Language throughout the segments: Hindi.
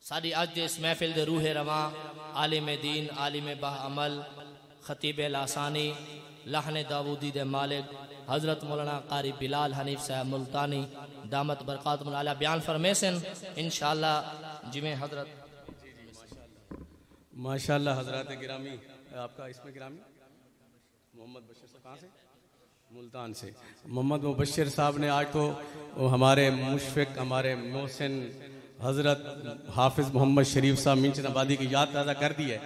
साड़ी अज दे इस महफिल दे रूहे रवां आलिम दीन आलिम बाअमल खतीब लासानी लहने दाऊदी दे मालिक हज़रत मौलाना कारी बिलाल हनीफ साहब मुल्तानी दामत बरकातुहुल आला बयान फरमेसन इंशाअल्लाह जिमें हज़रत माशाअल्लाह हज़रत गिरामी। आपका इसमें गिरामी मोहम्मद बशीर साहब कहाँ से? मुल्तान से। मोहम्मद मुबशिर साहब ने आज तो हमारे मुशफ़िक हमारे मोहसिन हज़रत हाफिज़ मोहम्मद शरीफ साहब मिंचनाबादी की याद ताज़ा कर दी है।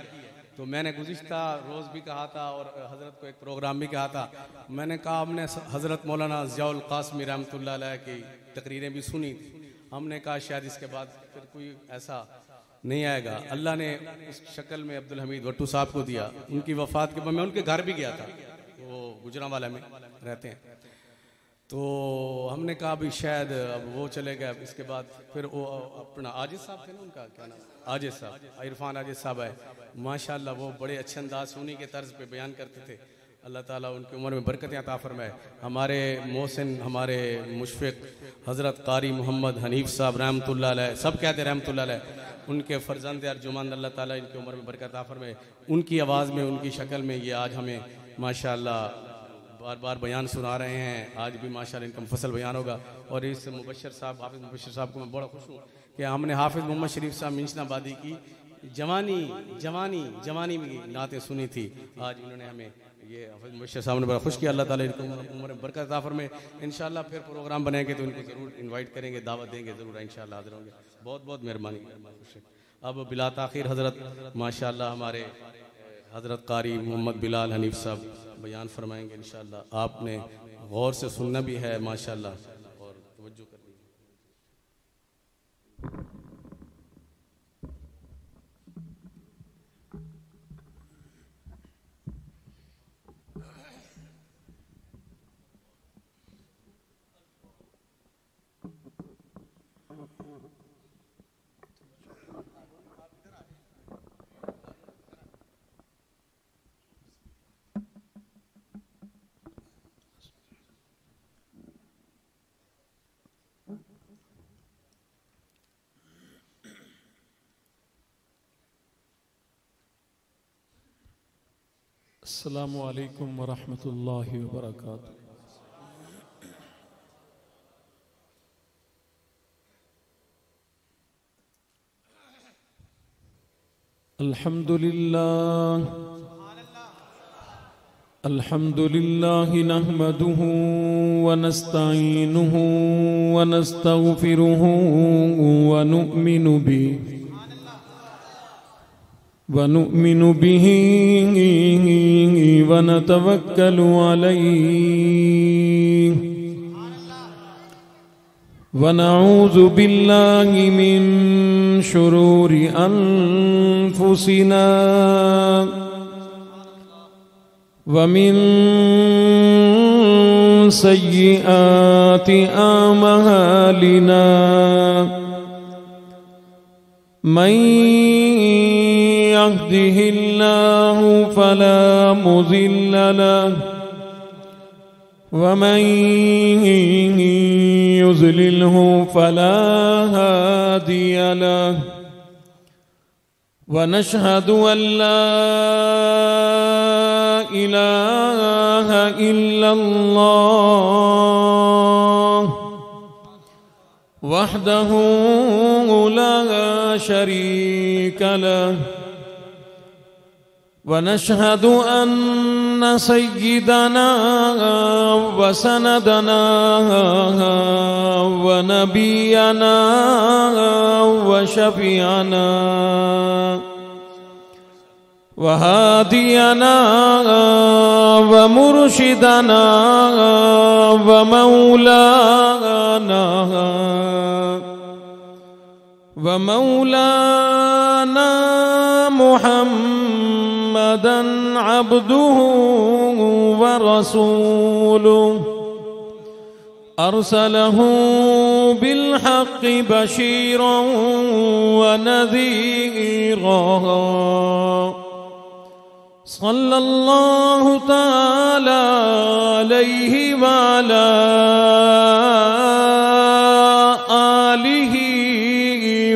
तो मैंने गुज़िश्ता रोज़ भी कहा था और हज़रत को एक प्रोग्राम भी कहा था, मैंने कहा हमने हज़रत मौलाना ज़ियाउल क़ासमी रहमतुल्लाह अलैह की तकरीरें भी सुनी थी, हमने कहा शायद इसके बाद फिर कोई ऐसा नहीं आएगा। अल्लाह ने उस शक्ल में अब्दुल हमीद भट्टू साहब को दिया। उनकी वफ़ात के बाद मैं उनके घर भी गया था, वो गुजरांवाला में रहते हैं। तो हमने कहा अभी शायद अब वो चले गए, इसके बाद फिर वो अपना आजिज़ साहब थे ना, उनका क्या नाम, आजिज़ साहब, इरफान आजिज़ साहब है माशाअल्लाह, वो बड़े अच्छे अंदाज से उन्हीं के तर्ज पे बयान करते थे। अल्लाह ताला उनकी उम्र में बरकतें अता फरमाए। हमारे मोहसिन हमारे मुशफ़िक हज़रत कारी मोहम्मद हनीफ साहब रहमतुल्लाह अलैह, सब कहते रहमतुल्लाह अलैह, उनके फ़र्जंद अर्जुमंद अल्लाह ताला इनकी उम्र में बरकत अता फरमाए। उनकी आवाज़ में उनकी शक्ल में ये आज हमें माशाअल्लाह बार बार बयान सुना रहे हैं। आज भी माशाअल्लाह इनका मुफस्सल बयान होगा। और इस मुबशिर साहब हाफिज़ मुबशिर साहब को मैं बड़ा खुश हूँ कि हमने हाफिज़ मोहम्मद शरीफ साहब मिंचनाबादी की जवानी जवानी जवानी में नातें सुनी थी। आज इन्होंने हमें ये हाफिज़ मुबशिर साहब ने बड़ा खुश किया। अल्लाह ताला इनको उम्र में बरकत अता फरमाए। इंशाअल्लाह फिर प्रोग्राम बनेंगे तो इनको ज़रूर इन्वाइट करेंगे, दावत देंगे, ज़रूर इंशाअल्लाह हाज़िर होंगे। बहुत बहुत मेहरबानी। अब बिला ताख़ीर हज़रत माशाअल्लाह हमारे हज़रत कारी मोहम्मद बिलाल हनीफ साहब बयान फरमाएंगे इंशाअल्लाह। आपने गौर से सुनना भी है माशाअल्लाह और तवज्जो करनी है। अस्सलामु अलैकुम वरहमतुल्लाहि वबरकातुहू। अल्हम्दुलिल्लाह नहमदुहु व नस्तईनुहु व नस्तगफिरुहु व नुमिनु बिही व नतवक्कलु अलैहि व नऊज़ु बिल्लाहि मिन शुरूरि अनफुसिना व मिन सय्यिआति आमालिना मन यहदिहिल्लाहु फला मुज़िल्ल लहु व मन युज़लिल्हु फला हादिय लहु व नशहदु अल्ला इलाहा इल्लल्लाह वहदहु ला शरीक लहु व नशहदु अन्न सय्यिदना व सनदना व नबियना व शफीअना व हादियना व मुर्शिदना व मौलाना मुहम्मदन अब्दुहु व रसूलुहु अरसलहु बिलहक़्क़ि बशीरन व नज़ीरन सल्लल्लाहु तआला अलैहि व अला आलिहि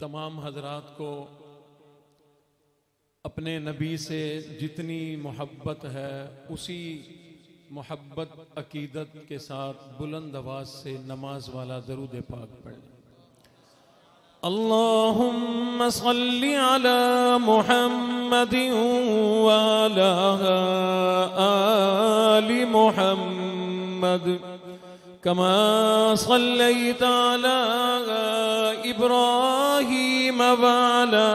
तमाम हजरात को अपने नबी से जितनी मोहब्बत है उसी मोहब्बत अकीदत के साथ बुलंद आवाज से नमाज वाला दरूद पाक पढ़ें। अल्लाहुम्मा सल्लि अला मुहम्मद व अला आलि मुहम्मद कमा सल्लैता अला इब्राहीम व अला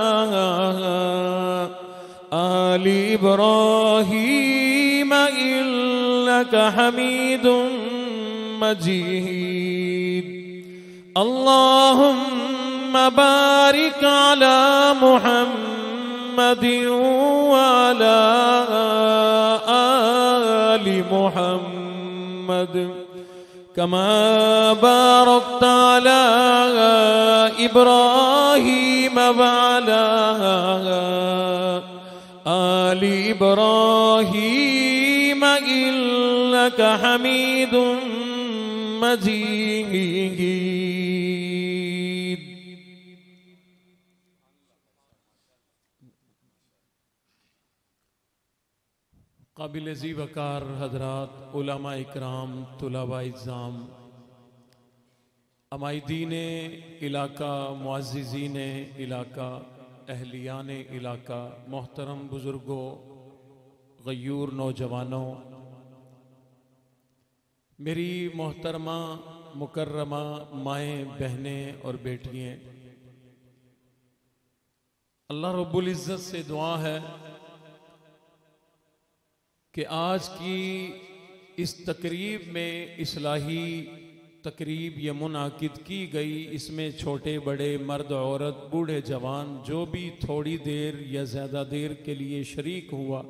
आलि इब्राहीम इन्नका हमीदुम मजीद। अल्लाहुम्मा बारिक अला मुहम्मद व अला आलि मुहम्मद कमा बारकता अला इब्राहीम व अला आलि इब्राहीम इन्नका हमीदुम मजीद। काबिल ज़ी वकार हजरात, उलमा इकराम, तुलबा इज़्ज़ाम, अमाइदीन इलाका, मुअज़्ज़िज़ीन इलाका, अहलियान इलाका, मोहतरम बुज़ुर्गों, गयूर नौजवानों, मेरी मोहतरमा मुकर्रमा माएँ, बहनें और बेटियाँ, अल्लाह रब्बुल इज़्ज़त से दुआ है कि आज की इस तकरीब में इस्लाही तकरीब ये मुनाकिद की गई, इसमें छोटे बड़े, मर्द औरत, बूढ़े जवान, जो भी थोड़ी देर या ज़्यादा देर के लिए शरीक हुआ,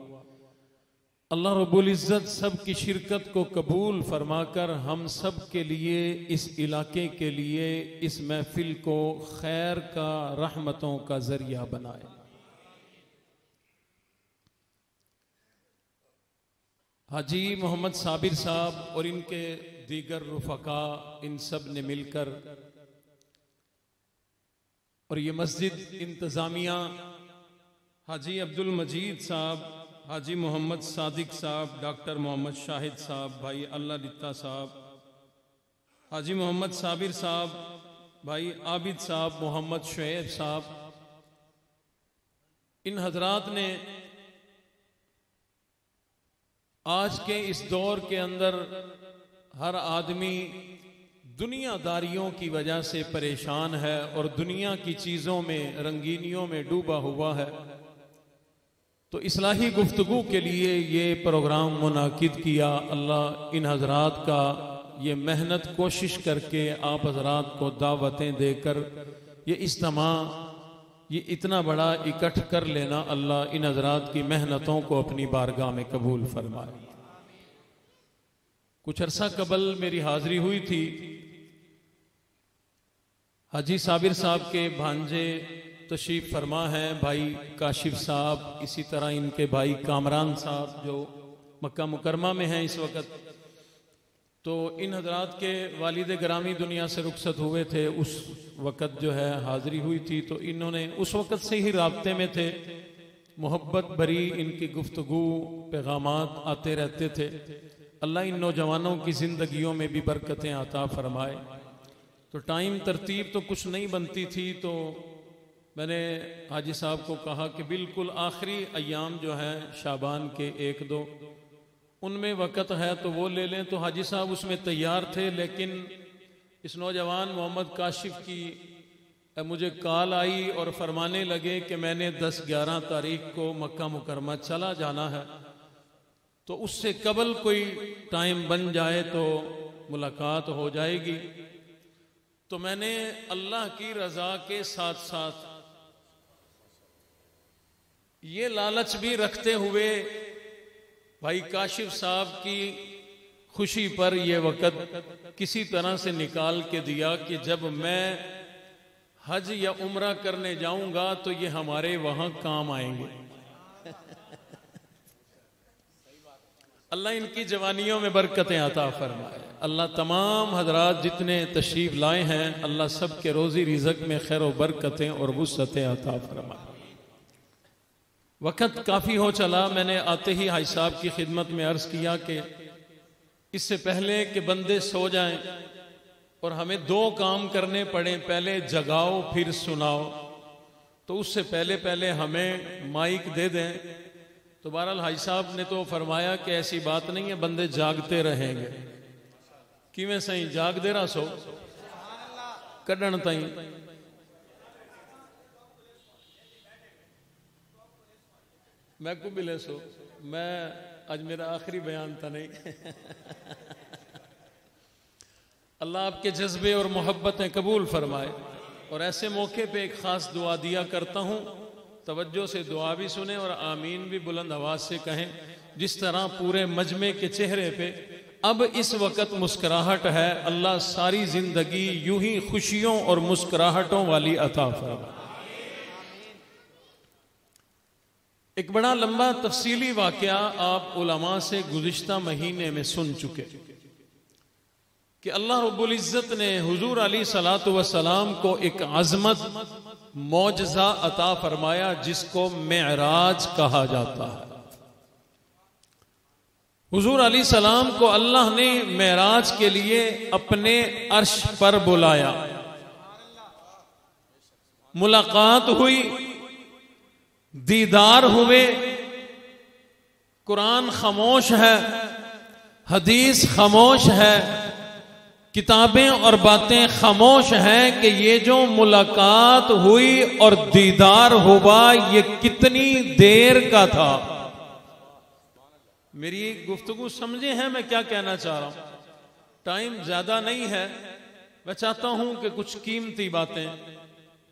अल्लाह रब्बुल इज़्ज़त सब की शिरकत को कबूल फरमाकर हम सब के लिए, इस इलाके के लिए, इस महफिल को खैर का, रहमतों का ज़रिया बनाए। हाजी मोहम्मद साबिर साहब और इनके दीगर रुफका, इन सब ने मिलकर और ये मस्जिद इंतज़ामिया, हाजी अब्दुल मजीद साहब, हाजी मोहम्मद सादिक साहब, डॉक्टर मोहम्मद शाहिद साहब, भाई अल्लाह लित्ता साहब, हाजी मोहम्मद साबिर साहब, भाई आबिद साहब, मोहम्मद शुएब साहब, इन हजरात ने आज के इस दौर के अंदर हर आदमी दुनियादारियों की वजह से परेशान है और दुनिया की चीज़ों में, रंगीनियों में डूबा हुआ है। तो इस्लाही गुफ्तगू के लिए ये प्रोग्राम मुनाकिद किया। अल्लाह इन हजरात का ये मेहनत कोशिश करके आप हजरात को दावतें देकर ये इज्तिमा, ये इतना बड़ा इकट्ठ कर लेना, अल्लाह इन हजरात की मेहनतों को अपनी बारगाह में कबूल फरमाए। कुछ अरसा कबल मेरी हाजिरी हुई थी। हाजी साबिर साहब के भांजे तशरीफ फरमा हैं, भाई काशिफ साहब, इसी तरह इनके भाई कामरान साहब जो मक्का मुकरमा में हैं इस वक्त। तो इन हजरात के वालिद ग्रामी दुनिया से रुखसत हुए थे, उस वक़्त जो है हाज़िरी हुई थी। तो इन्होंने उस वक़्त से ही राब्ते में थे, मोहब्बत भरी इनकी गुफ्तगू, पैगामात आते रहते थे। अल्लाह इन नौजवानों की ज़िंदगियों में भी बरकतें अता फरमाए। तो टाइम तरतीब तो कुछ नहीं बनती थी, तो मैंने हाजी साहब को कहा कि बिल्कुल आखिरी अयाम जो हैं शाबान के 1-2 उनमें वक़्त है तो वो ले लें। तो हाजी साहब उसमें तैयार थे, लेकिन इस नौजवान मोहम्मद काशिफ की मुझे कॉल आई और फरमाने लगे कि मैंने 10-11 तारीख को मक्का मुकरमा चला जाना है, तो उससे कबल कोई टाइम बन जाए तो मुलाकात हो जाएगी। तो मैंने अल्लाह की रज़ा के साथ साथ ये लालच भी रखते हुए भाई काशिफ साहब की खुशी पर यह वक़्त किसी तरह से निकाल के दिया कि जब मैं हज या उम्रा करने जाऊंगा तो ये हमारे वहां काम आएंगे। अल्लाह इनकी जवानियों में बरकतें अता फरमाए। अल्लाह तमाम हजरात जितने तशरीफ लाए हैं, अल्लाह सब के रोजी रिज़्क़ में खैर व बरकतें और वुसअतें अता फरमाए। वक़्त काफ़ी हो चला। मैंने आते ही हाजी साहब की खिदमत में अर्ज़ किया कि इससे पहले कि बंदे सो जाएं और हमें 2 काम करने पड़े, पहले जगाओ फिर सुनाओ, तो उससे पहले हमें माइक दे दें। तो बहरहाल हाजी साहब ने तो फरमाया कि ऐसी बात नहीं है, बंदे जागते रहेंगे। किवें सही जाग दे रहा सो कड्डण ताई मैं को मिले सो। मैं आज मेरा आखिरी बयान था नहीं। अल्लाह आपके जज्बे और मोहब्बतें कबूल फरमाए। और ऐसे मौके पे एक ख़ास दुआ दिया करता हूँ, तवज्जो से दुआ भी सुने और आमीन भी बुलंद आवाज़ से कहें। जिस तरह पूरे मजमे के चेहरे पे अब इस वक़्त मुस्कुराहट है, अल्लाह सारी ज़िंदगी यूं ही खुशियों और मुस्कुराहटों वाली अता फरमाए। एक बड़ा लंबा तफसीली वाक़या आप उलमा से गुज़िश्ता महीने में सुन चुके कि अल्लाह रब्बुल इज़्ज़त ने हुजूर अलैहिस्सलातु वस्सलाम को एक अज़मत मौजज़ा अता फरमाया जिसको मेराज कहा जाता है। हुजूर अलैहिस्सलाम को अल्लाह ने मेराज के लिए अपने अर्श पर बुलाया, मुलाकात हुई, दीदार हुए। कुरान खामोश है, हदीस खामोश है, किताबें और बातें खामोश हैं कि ये जो मुलाकात हुई और दीदार हुआ ये कितनी देर का था। मेरी गुफ्तगू समझे हैं मैं क्या कहना चाह रहा हूं? टाइम ज्यादा नहीं है। मैं चाहता हूं कि कुछ कीमती बातें,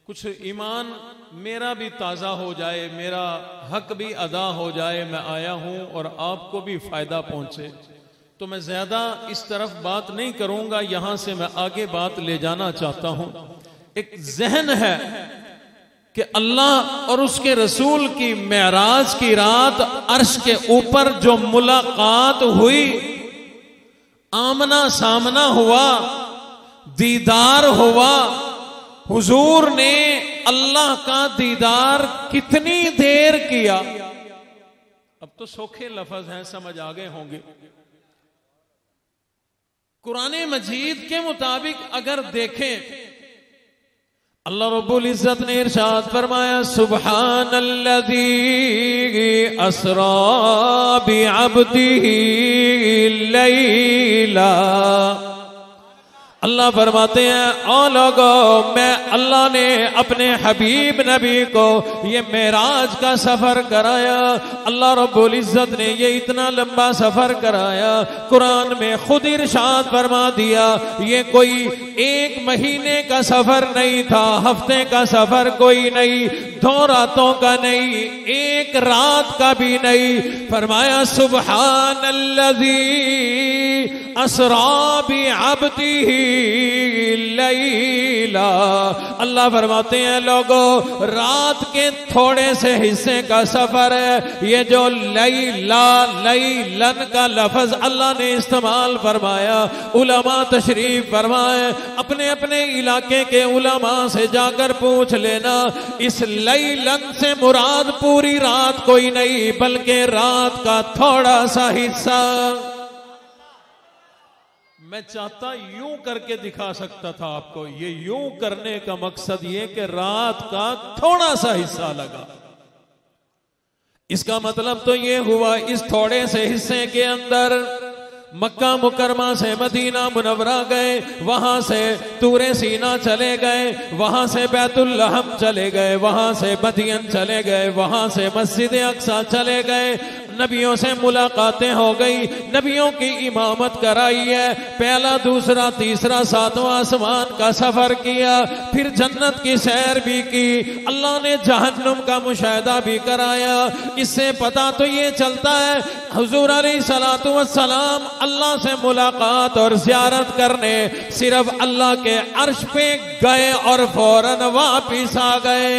कुछ ईमान मेरा भी ताज़ा हो जाए, मेरा हक भी अदा हो जाए। मैं आया हूं और आपको भी फायदा पहुंचे। तो मैं ज्यादा इस तरफ बात नहीं करूंगा, यहां से मैं आगे बात ले जाना चाहता हूं। एक जहन है कि अल्लाह और उसके रसूल की मेराज की रात अर्श के ऊपर जो मुलाकात हुई, आमना सामना हुआ, दीदार हुआ। हुजूर ने अल्लाह का दीदार कितनी देर किया? अब तो सौखे लफ्ज हैं, समझ आ गए होंगे। कुरान मजीद के मुताबिक अगर देखें, अल्लाह रब्बुल इज्जत ने इरशाद फरमाया, सुब्हानल्लज़ी अस्रा बिअब्दिही लैला। अल्लाह फरमाते हैं, ओ लोगों, मैं अल्लाह ने अपने हबीब नबी को ये मेराज का सफर कराया। अल्लाह रब्बुल इज्जत ने ये इतना लंबा सफर कराया, कुरान में खुद इरशाद फरमा दिया, ये कोई एक महीने का सफर नहीं था, हफ्ते का सफर कोई नहीं, 2 रातों का नहीं, 1 रात का भी नहीं। फरमाया सुब्हानल्लज़ी अस्रा बिअब्दिही लैला। अल्लाह फरमाते हैं, लोगों, रात के थोड़े से हिस्से का सफर है। ये जो लैला, लैलन का लफ्ज अल्लाह ने इस्तेमाल फरमाया, उलमा तशरीफ फरमाए, अपने अपने इलाके के उलमा से जाकर पूछ लेना, इस लैलन से मुराद पूरी रात कोई नहीं, बल्कि रात का थोड़ा सा हिस्सा। मैं चाहता यूं करके दिखा सकता था आपको, ये यूं करने का मकसद ये कि रात का थोड़ा सा हिस्सा लगा। इसका मतलब तो ये हुआ, इस थोड़े से हिस्से के अंदर मक्का मुकरमा से मदीना मुनव्वरा गए, वहां से तूरे सीना चले गए, वहां से बैतुल लहम चले गए, वहां से मदीन चले गए, वहां से मस्जिद अक्सा चले गए। नबियों से मुलाकातें हो गई, नबियों की इमामत कराई है, पहला दूसरा तीसरा 7वां आसमान का सफर किया, फिर जन्नत की सैर भी की, अल्लाह ने जहन्नुम का मुशाहिदा भी कराया। इससे पता तो ये चलता है हुजूर अलैहिस्सलातु वस्सलाम अल्लाह से मुलाकात और ज़ियारत करने सिर्फ अल्लाह के अर्श पे गए और फौरन वापिस आ गए।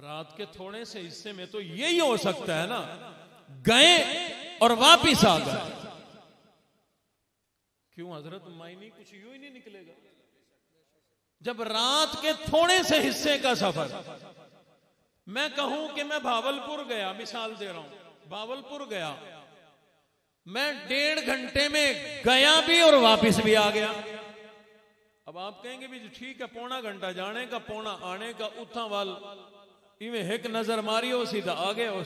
रात के थोड़े से हिस्से में तो यही हो सकता है ना, गए और वापिस आ गए। क्यों हजरत मायनी कुछ यूं ही नहीं निकलेगा? जब रात के थोड़े से हिस्से का सफर, मैं कहूं कि मैं भावलपुर गया, मिसाल दे रहा हूं, भावलपुर गया, मैं 1.5 घंटे में गया भी और वापिस भी आ गया। अब आप कहेंगे भी ठीक है, 1.25 घंटा जाने का, 1.25 आने का, उथा वाल इवें एक नजर मारी हो सीधा आ गए हो।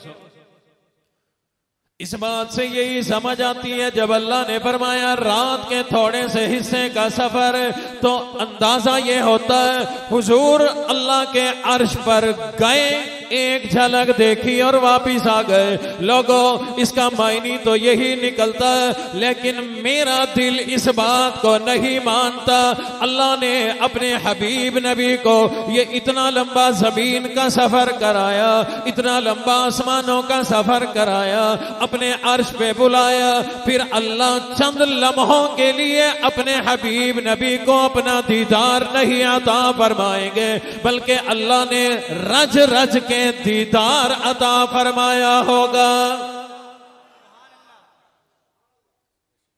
इस बात से यही समझ आती है, जब अल्लाह ने फरमाया रात के थोड़े से हिस्से का सफर, तो अंदाजा ये होता है हुजूर अल्लाह के अर्श पर गए, एक झलक देखी और वापिस आ गए। लोगों, इसका मायनी तो यही निकलता है, लेकिन मेरा दिल इस बात को नहीं मानता। अल्लाह ने अपने हबीब नबी को ये इतना लंबा जमीन का सफर कराया, इतना लंबा आसमानों का सफर कराया, अपने अर्श पे बुलाया, फिर अल्लाह चंद लम्हों के लिए अपने हबीब नबी को अपना दीदार नहीं अता फरमाएंगे, बल्कि अल्लाह ने रज रज के दीदार अता फरमाया होगा।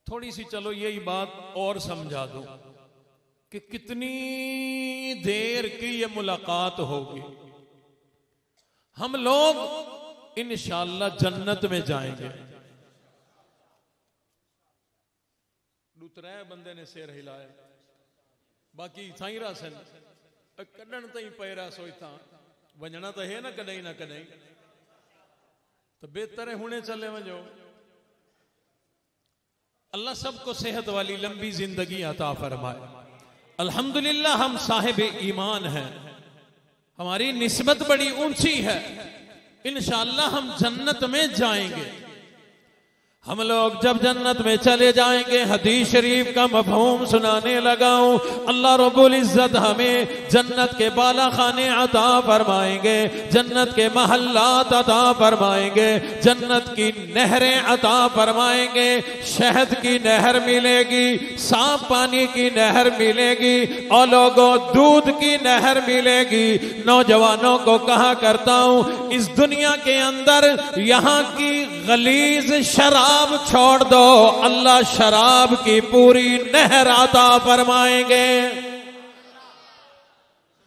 थोड़ी सी चलो यही बात और समझा दो कि कितनी देर की ये मुलाकात होगी। हम लोग इंशाअल्लाह जन्नत में जाएंगे। दूसरे बंदे ने सिर हिलाया, बाकी साईरा सन कड्डन तई पैरा सोचता वंजना तो है ना कदई ना कदई, तो बेहतर है हुने चले वजो। अल्लाह सबको सेहत वाली लंबी जिंदगी अता फरमाए। अल्हम्दुलिल्लाह हम साहिब ईमान हैं, हमारी निस्बत बड़ी ऊंची है, इंशाअल्लाह हम जन्नत में जाएंगे। हम लोग जब जन्नत में चले जाएंगे, हदीस शरीफ का मफहूम सुनाने लगा हूं। अल्लाह रब्बुल इज्जत हमें जन्नत के बाला खाने अता फरमाएंगे, जन्नत के महल्लात अता फरमाएंगे, जन्नत की नहरें अता फरमाएंगे। शहद की नहर मिलेगी, साफ पानी की नहर मिलेगी, और लोगों दूध की नहर मिलेगी। नौजवानों को कहा करता हूं, इस दुनिया के अंदर यहां की गलीज शराब छोड़ दो, अल्लाह शराब की पूरी नहर अता फरमाएंगे।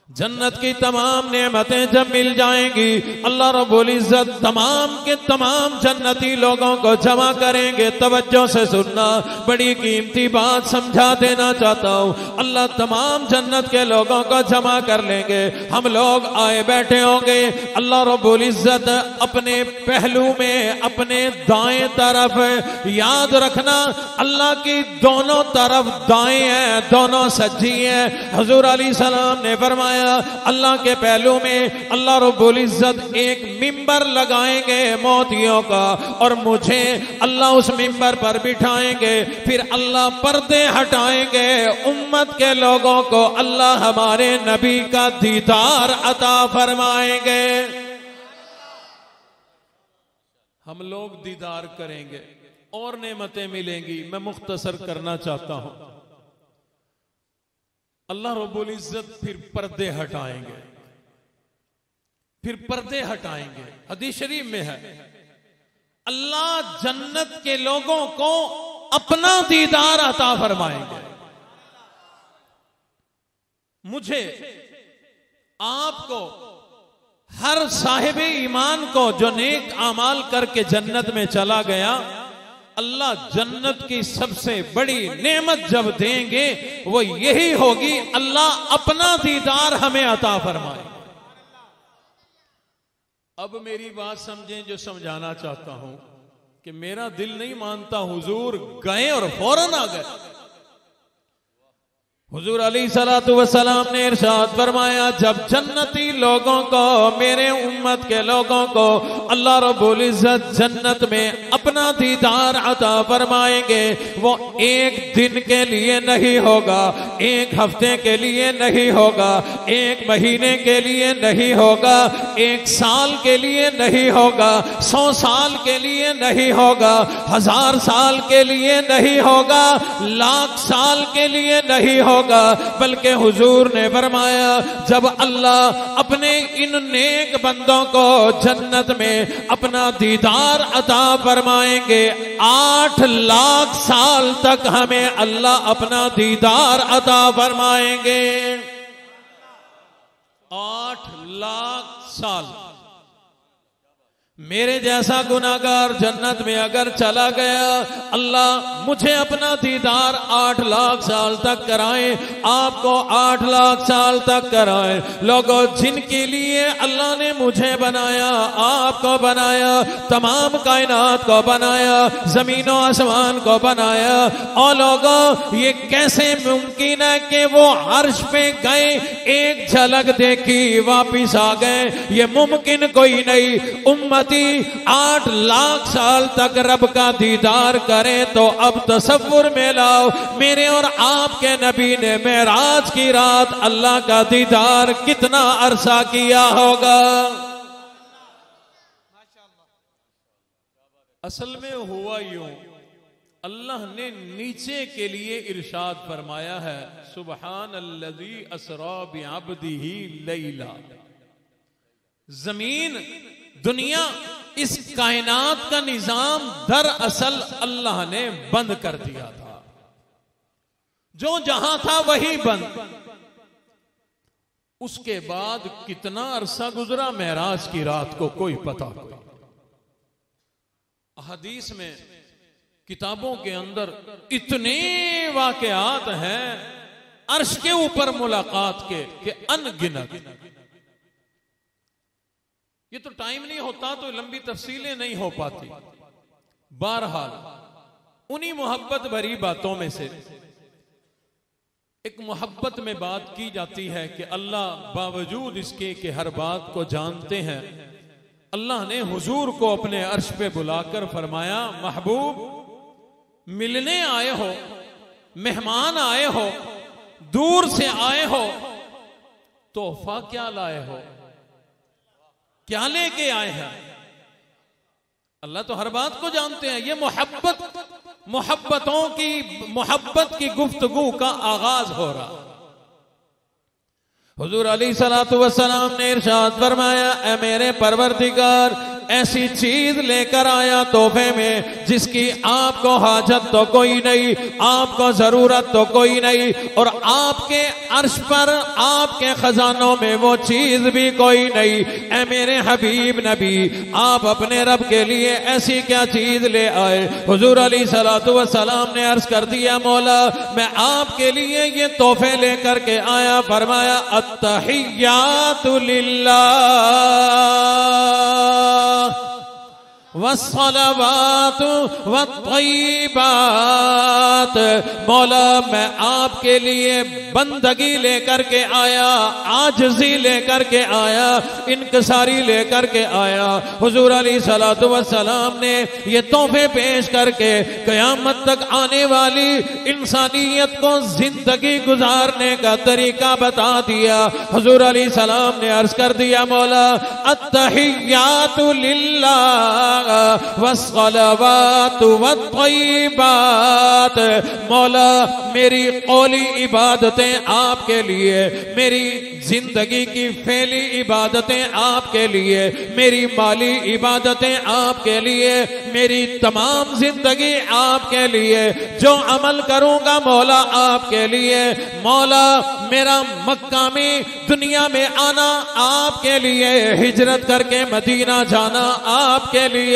जन्नत की तमाम नेमतें जब मिल जाएंगी, अल्लाह रब्बुल इज्जत तमाम के तमाम जन्नती लोगों को जमा करेंगे। तवज्जो से सुनना, बड़ी कीमती बात समझा देना चाहता हूं। अल्लाह तमाम जन्नत के लोगों को जमा कर लेंगे। हम लोग आए बैठे होंगे, अल्लाह रब्बुल इज्जत अपने पहलू में अपने दाएं तरफ, याद रखना अल्लाह की दोनों तरफ दाएं हैं, दोनों सज्जी हैं। हुजूर अलैहि सलाम ने फरमाया, अल्लाह के पहलू में अल्लाह रब्बुल इज्जत एक मिंबर लगाएंगे मोतियों का, और मुझे अल्लाह उस मिंबर पर बिठाएंगे। फिर अल्लाह पर्दे हटाएंगे, उम्मत के लोगों को अल्लाह हमारे नबी का दीदार अता फरमाएंगे। हम लोग दीदार करेंगे और नेमतें मिलेंगी। मैं मुख्तसर करना चाहता हूं। अल्लाह रब्बुल इज्जत फिर पर्दे हटाएंगे, फिर पर्दे हटाएंगे। हदीस शरीफ में है, अल्लाह जन्नत के लोगों को अपना दीदार अता फरमाएंगे। मुझे, आपको, हर साहिब ईमान को जो नेक आमाल करके जन्नत में चला गया, अल्लाह जन्नत की सबसे बड़ी नेमत जब देंगे वो यही होगी, अल्लाह अपना दीदार हमें अता फरमाए। अब मेरी बात समझें जो समझाना चाहता हूं, कि मेरा दिल नहीं मानता हुजूर गए और फौरन आ गए। हुजूर अलैहिस्सलातु वस्सलाम ने इरशाद फरमाया, जब जन्नती लोगों को, मेरे उम्मत के लोगों को अल्लाह रब्बुल इज्जत जन्नत में अपना दीदार अता फरमाएंगे, वो एक दिन के लिए नहीं होगा, एक हफ्ते के लिए नहीं होगा, एक महीने के लिए नहीं होगा, एक साल के लिए नहीं होगा, 100 साल के लिए नहीं होगा, 1000 साल के लिए नहीं होगा, लाख साल के लिए नहीं होगा, बल्कि हुजूर ने फरमाया, जब अल्लाह अपने इन नेक बंदों को जन्नत में अपना दीदार अता फरमाएंगे, 8 लाख साल तक हमें अल्लाह अपना दीदार अता फरमाएंगे। 8 लाख साल। मेरे जैसा गुनाहगार जन्नत में अगर चला गया, अल्लाह मुझे अपना दीदार 8 लाख साल तक कराए, आपको 8 लाख साल तक कराए। लोगों, जिनके लिए अल्लाह ने मुझे बनाया, आपको बनाया, तमाम कायनात को बनाया, जमीनों आसमान को बनाया, और लोगों ये कैसे मुमकिन है कि वो अर्श पे गए, एक झलक देखी वापिस आ गए? ये मुमकिन कोई नहीं। उम्मत 8 लाख साल तक रब का दीदार करें, तो अब तसव्वुर में लाओ, मेरे और आपके नबी ने मेराज की रात अल्लाह का दीदार कितना अरसा किया होगा। असल में हुआ यूं, अल्लाह ने नीचे के लिए इरशाद फरमाया है, सुब्हानल्लज़ी असरा बिअब्दिही लैला। जमीन, दुनिया, इस कायनात का निजाम दरअसल अल्लाह ने बंद कर दिया था। जो जहां था वही बंद। उसके बाद कितना अरसा गुजरा मेराज की रात को कोई पता नहीं। हदीस में, किताबों के अंदर इतने वाकयात हैं अर्श के ऊपर मुलाकात के अनगिनत। ये तो टाइम नहीं होता तो लंबी तफसीलें नहीं हो पाती। बहरहाल उन्हीं मोहब्बत भरी बातों में से एक मोहब्बत में बात की जाती है कि अल्लाह बावजूद इसके कि हर बात को जानते हैं, अल्लाह ने हुजूर को अपने अर्श पे बुलाकर फरमाया, महबूब मिलने आए हो, मेहमान आए हो, दूर से आए हो, तोहफा क्या लाए हो, क्या लेके आए हैं? अल्लाह तो हर बात को जानते हैं। ये मोहब्बत की गुफ्तगू का आगाज हो रहा। हुजूर अलैहिस्सलातु वस्सलाम ने इरशाद फरमाया, ऐ मेरे परवरदिगार, ऐसी चीज लेकर आया तोहफे में जिसकी आपको हाजत तो कोई नहीं, आपको जरूरत तो कोई नहीं, और आपके अर्श पर, आपके खजानों में वो चीज भी कोई नहीं। ऐ मेरे हबीब नबी, आप अपने रब के लिए ऐसी क्या चीज ले आए? हुजूर अलैहिस्सलातु वस्सलाम ने अर्ज कर दिया, मौला मैं आपके लिए ये तोहफे लेकर के आया। फरमाया, अत्तहियातु लिल्लाह वस्सलावातु वत्तय्यिबात। मौला मैं आपके लिए बंदगी लेकर के आया, आजिज़ी लेकर के आया, इनकसारी लेकर के आया। हुजूर अलैहिस्सलातु वस्सलाम ने ये तोहफे पेश करके क़यामत तक आने वाली इंसानियत को जिंदगी गुजारने का तरीका बता दिया। हुजूर अलैहिस्सलाम ने अर्ज कर दिया, मौला अत्तहियातु लिल्लाह वस्सलावातु वत्तय्यिबात। मौला मेरी कौली इबादतें आपके लिए, मेरी जिंदगी की फैली इबादतें आपके लिए, मेरी माली इबादतें आपके लिए, मेरी तमाम जिंदगी आपके लिए, जो अमल करूंगा मौला आपके लिए। मौला मेरा मक्का में दुनिया में आना आपके लिए, हिजरत करके मदीना जाना आपके लिए।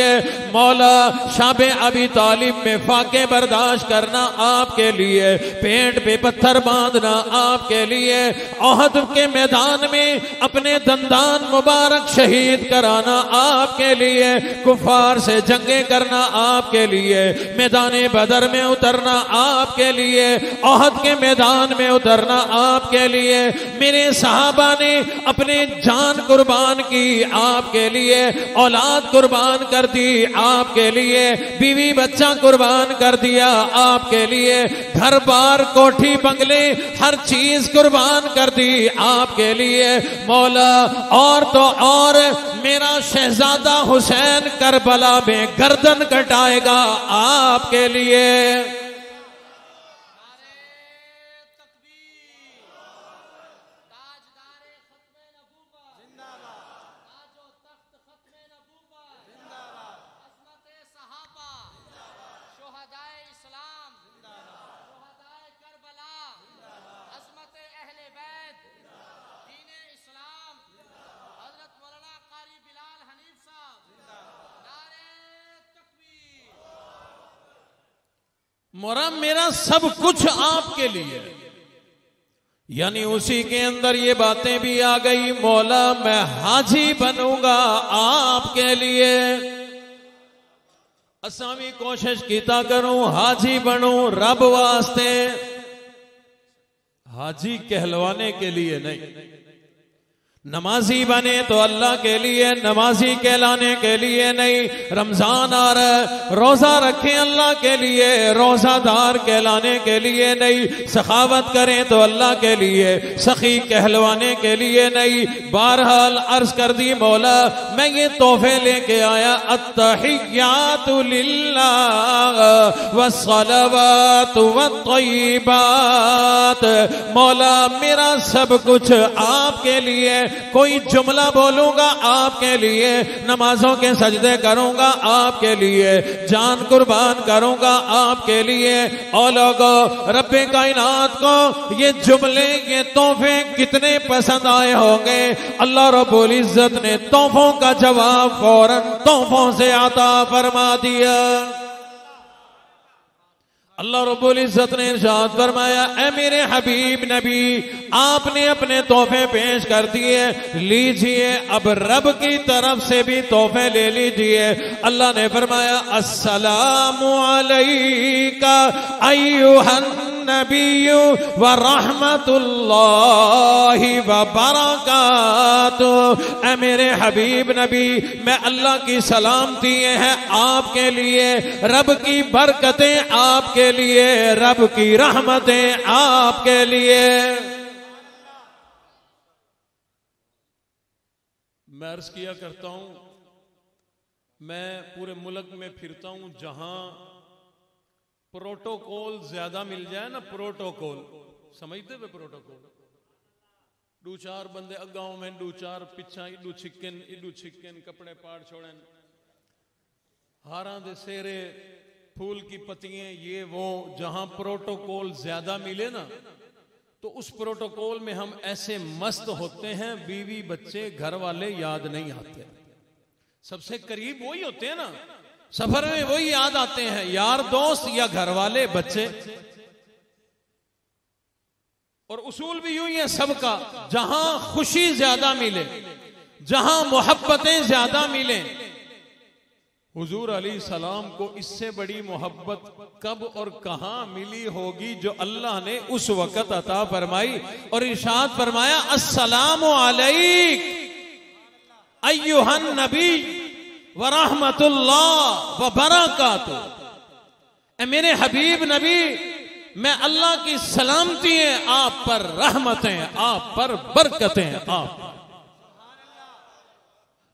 मौला शाबे अबी तालिब में फाके बर्दाश्त करना आपके लिए, पेट पे पत्थर बांधना आपके लिए, ओहद के मैदान में अपने दंदान मुबारक शहीद कराना आपके लिए, कुफार से जंगे करना आपके लिए, मैदान बदर में उतरना आपके लिए, ओहद के मैदान में उतरना आपके लिए। मेरे सहाबा ने अपने जान कुर्बान की आपके लिए, औलाद कुर्बान कर दी आपके लिए, बीवी बच्चा कुर्बान कर दिया आपके लिए, घर बार कोठी बंगले हर चीज कुर्बान कर दी आपके लिए। मौला और तो और मेरा शहजादा हुसैन करबला में गर्दन कटाएगा आपके लिए। मोरा मेरा सब कुछ आपके लिए, यानी उसी के अंदर ये बातें भी आ गई। मौला मैं हाजी बनूंगा आपके लिए, असा भी कोशिश कीता करूं हाजी बनूं रब वास्ते, हाजी कहलवाने के लिए नहीं। नमाजी बने तो अल्लाह के लिए, नमाजी कहलाने के लिए नहीं। रमजान आ रहा है, रोजा रखें अल्लाह के लिए, रोजादार कहलाने के लिए नहीं। सखावत करें तो अल्लाह के लिए, सखी कहलवाने के लिए नहीं। बहरहाल अर्ज कर दी, मौला मैं ये तोहफे लेके आया। अत्तहियातु लिल्लाह वस्सलावातु वत्तय्यिबात। मौला मेरा सब कुछ आपके लिए, कोई जुमला बोलूंगा आपके लिए, नमाजों के सजदे करूंगा आपके लिए, जान कुर्बान करूंगा आपके लिए। और लोगों रब्बे कायनात को ये जुमले, ये तोहफे कितने पसंद आए होंगे। अल्लाह रब्बुल इज्जत ने तोहफों का जवाब फौरन तोहफों से अता फरमा दिया। अल्लाह रब्बुल इज्जत ने इरशाद फरमाया, ऐ मेरे हबीब नबी आपने अपने तोहफे पेश कर दिए, लीजिए अब रब की तरफ से भी तोहफे ले लीजिए। अल्लाह ने फरमाया, अस्सलामु अलैका अय्युहन नबिय्यु व रहमतुल्लाहि व बरकातुहू। ऐ मेरे हबीब नबी, मैं अल्लाह की सलामती है आपके लिए, रब की बरकतें आपके लिए, रब की रहमतें आपके लिए। मैं अर्ज किया करता हूं, मैं पूरे मुल्क में फिरता हूं, जहां प्रोटोकॉल ज्यादा मिल जाए ना, प्रोटोकॉल समझते हुए प्रोटोकॉल, दो चार बंदे अगाओं में, दो चार पिछा, इडू छिक्कन कपड़े पाड़ छोड़न, हारा दे सेरे, फूल की पत्तियां, ये वो, जहां प्रोटोकॉल ज्यादा मिले ना, तो उस प्रोटोकॉल में हम ऐसे मस्त होते हैं, बीवी बच्चे घर वाले याद नहीं आते। सबसे करीब वही होते हैं ना, सफर में वही याद आते हैं, यार दोस्त या घर वाले बच्चे। और उसूल भी यूं ही है सबका, जहां खुशी ज्यादा मिले, जहां मोहब्बतें ज्यादा मिले, हुजूर अलैहि सलाम को इससे बड़ी मोहब्बत कब और कहां मिली होगी जो अल्लाह ने उस वक्त अता फरमाई। और इरशाद फरमाया, अस्सलामु अलैक अय्युहन नबी व रहमतुल्लाह व बरकातुहू। ऐ मेरे हबीब नबी, मैं अल्लाह की सलामती है आप पर, रहमतें आप पर, बरकतें आप।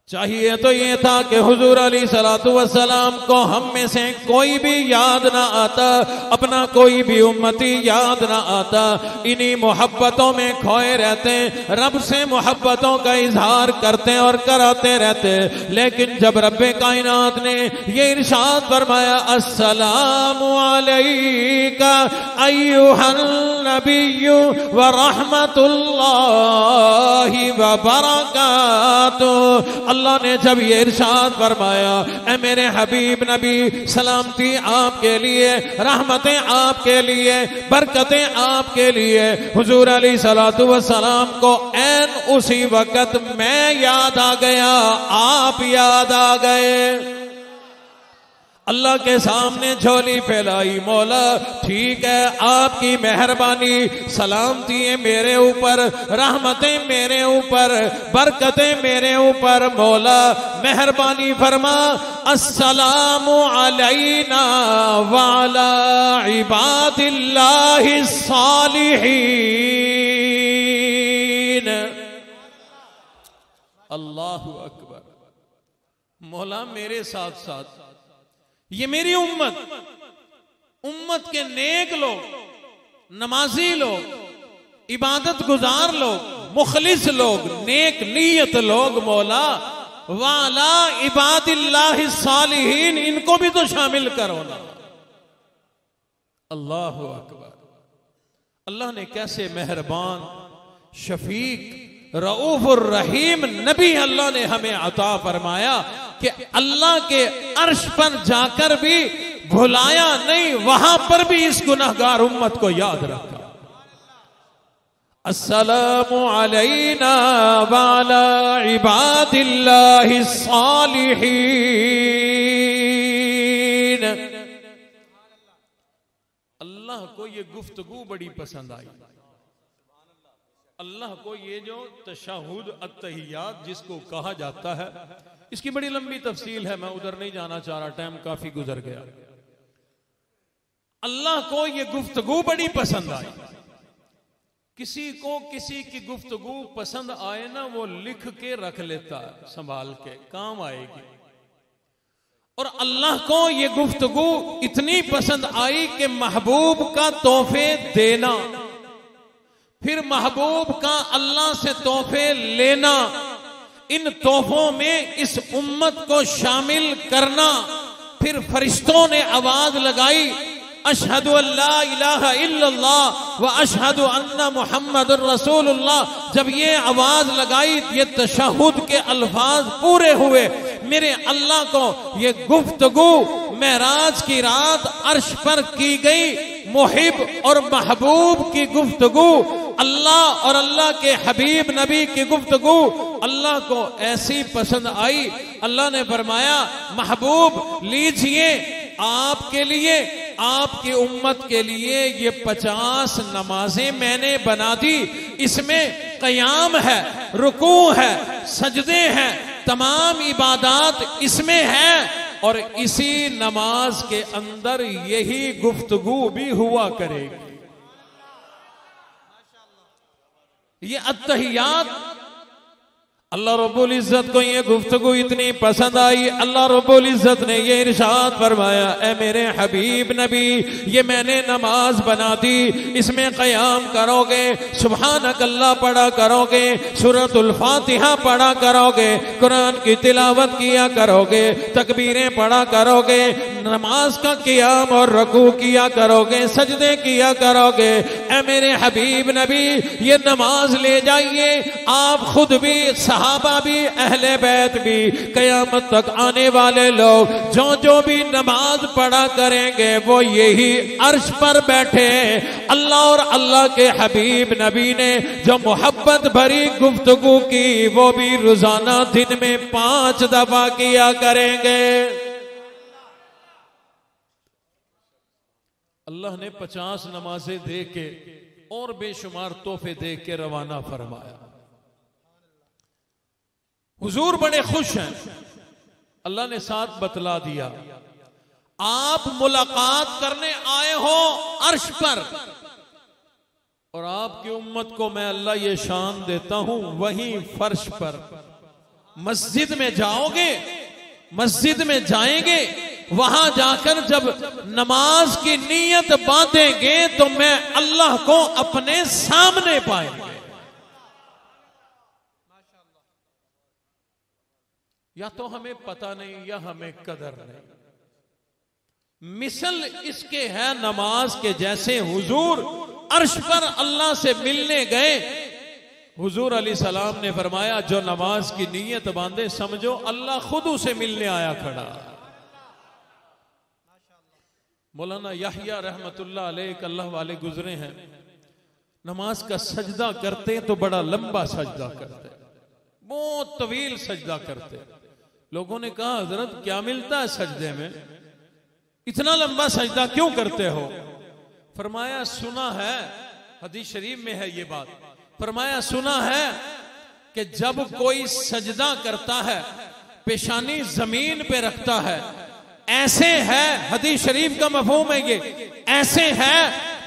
चाहिए तो ये था कि हुजूर अलैहिस्सलातु वस्सलाम को हम में से कोई भी याद ना आता, अपना कोई भी उम्मती याद ना आता, इन्हीं मोहब्बतों में खोए रहते, रब से मोहब्बतों का इजहार करते और कराते रहते। लेकिन जब रब्बे कायनात ने ये इरशाद फरमाया, अस्सलामु अलैका अय्युहन नबिय्यु व रहमतुल्लाहि व बरकातुहू, अल्लाह ने जब ये इरशाद फरमाया, ऐ मेरे हबीब नबी, सलामती आपके लिए, रहमतें आपके लिए, बरकतें आपके लिए, हुजूर अलैहिस्सलातु वस्सलाम को ऐन उसी वक्त मैं याद आ गया, आप याद आ गए। अल्लाह के सामने झोली फैलाई, मौला ठीक है आपकी मेहरबानी, सलामती है मेरे ऊपर, रहमतें मेरे ऊपर, बरकतें मेरे ऊपर, मौला मेहरबानी फरमा। अस्सलामु अलैना व अला इबादिल्लाहि सालिहीन। अल्लाहु अकबर। मौला मेरे साथ साथ ये मेरी उम्मत के नेक लोग, नमाजी लोग, इबादत गुजार लोग, मुखलिस लोग, नेक नीयत लोग, मौला वाला इबादिल्लाहि सालिहीन, इनको भी तो शामिल करो ना। अल्लाह अकबर। अल्लाह ने कैसे मेहरबान, शफीक, रऊफुर रहीम नबी अल्लाह ने हमें अता फरमाया कि अल्लाह के अर्श पर जाकर भी भुलाया नहीं, वहां पर भी इस गुनहगार उम्मत को याद रखा। अस्सलामु अलैना व अला इबादिल्लाहि सालिहीन। अल्लाह को ये गुफ्तगू बड़ी पसंद आई। अल्लाह को ये जो तशहुद अत्तहियात जिसको कहा जाता है, इसकी बड़ी लंबी तफसील है, मैं उधर नहीं जाना चाह रहा, टाइम काफी गुजर गया। अल्लाह को ये गुफ्तगू बड़ी पसंद आई। किसी को किसी की गुफ्तगू पसंद आए ना, वो लिख के रख लेता है, संभाल के, काम आएगी। और अल्लाह को ये गुफ्तगू इतनी पसंद आई कि महबूब का तोहफे देना, फिर महबूब का अल्लाह से तोहफे लेना, इन तोहफों में इस उम्मत को शामिल करना। फिर फरिश्तों ने आवाज लगाई, अशहदु अल्ला इलाहा इल्लल्लाह व अशहदु अन्ना मुहम्मदुर रसूलुल्लाह। जब ये आवाज लगाई, ये तशहुद के अल्फाज पूरे हुए। मेरे अल्लाह को ये गुफ्तगू मेराज की रात अर्श पर की गई, मुहिब और महबूब की गुफ्तगू, अल्लाह और अल्लाह के हबीब नबी की गुफ्तगू अल्लाह को ऐसी पसंद आई। अल्लाह ने फरमाया, महबूब लीजिए, आपके लिए आपकी उम्मत के लिए ये 50 नमाजें मैंने बना दी, इसमें क़याम है, रुकू है, सजदे हैं, तमाम इबादात इसमें है, और इसी नमाज के अंदर यही गुफ्तगू भी हुआ करेगी। ये अत्तहियात, अल्लाह रब्बुल इज्जत को ये गुफ्तगू इतनी पसंद आई, अल्लाह रब्बुल इज्जत ने ये इरशाद फरमाया, ए मेरे हबीब नबी, ये मैंने नमाज बना दी, इसमें क़याम करोगे, सुभानक अल्लाह पढ़ा करोगे, सूरतुल फातिहा पढ़ा करोगे, कुरान की तिलावत किया करोगे, तकबीरें पढ़ा करोगे, नमाज का क़याम और रुकू किया करोगे, सजदे किया करोगे। ए मेरे हबीब नबी, ये नमाज ले जाइए, आप खुद भी, सहाबा भी, अहले बैत भी, कयामत तक आने वाले लोग जो भी नमाज पढ़ा करेंगे वो यही अर्श पर बैठे। अल्लाह और अल्लाह के हबीब नबी ने जो मोहब्बत भरी गुफ्तगू की वो भी रोजाना दिन में 5 दफा किया करेंगे। अल्लाह ने 50 नमाजें दे के और बेशुमार तोहफे दे के रवाना फरमाया। हुजूर बड़े खुश हैं, अल्लाह ने साथ बतला दिया, आप मुलाकात करने आए हो अर्श पर, और आपकी उम्मत को मैं अल्लाह ये शान देता हूं वहीं फर्श पर। मस्जिद में जाओगे, मस्जिद में जाएंगे, वहां जाकर जब नमाज की नीयत बांधेंगे तो मैं अल्लाह को अपने सामने पाएंगे। या तो हमें पता नहीं या हमें कदर नहीं। मिसल इसके है नमाज के जैसे हुजूर अर्श पर अल्लाह से मिलने गए। हुजूर अलैहिस्सलाम ने फरमाया, जो नमाज की नीयत बांधे समझो अल्लाह खुद उसे मिलने आया खड़ा। मौलाना याहिया रहमतुल्लाह अलैह अल्लाह वाले गुजरे हैं, नमाज का सजदा करते तो बड़ा लंबा सजदा करते, बहुत तवील सजदा करते। लोगों ने कहा, हजरत क्या मिलता है सजदे में, इतना लंबा सजदा क्यों करते हो? फरमाया, सुना है, हदीस शरीफ में है ये बात, फरमाया सुना है कि जब कोई सजदा करता है पेशानी जमीन पे रखता है, ऐसे है, हदीस शरीफ का मफहूम है ये, ऐसे है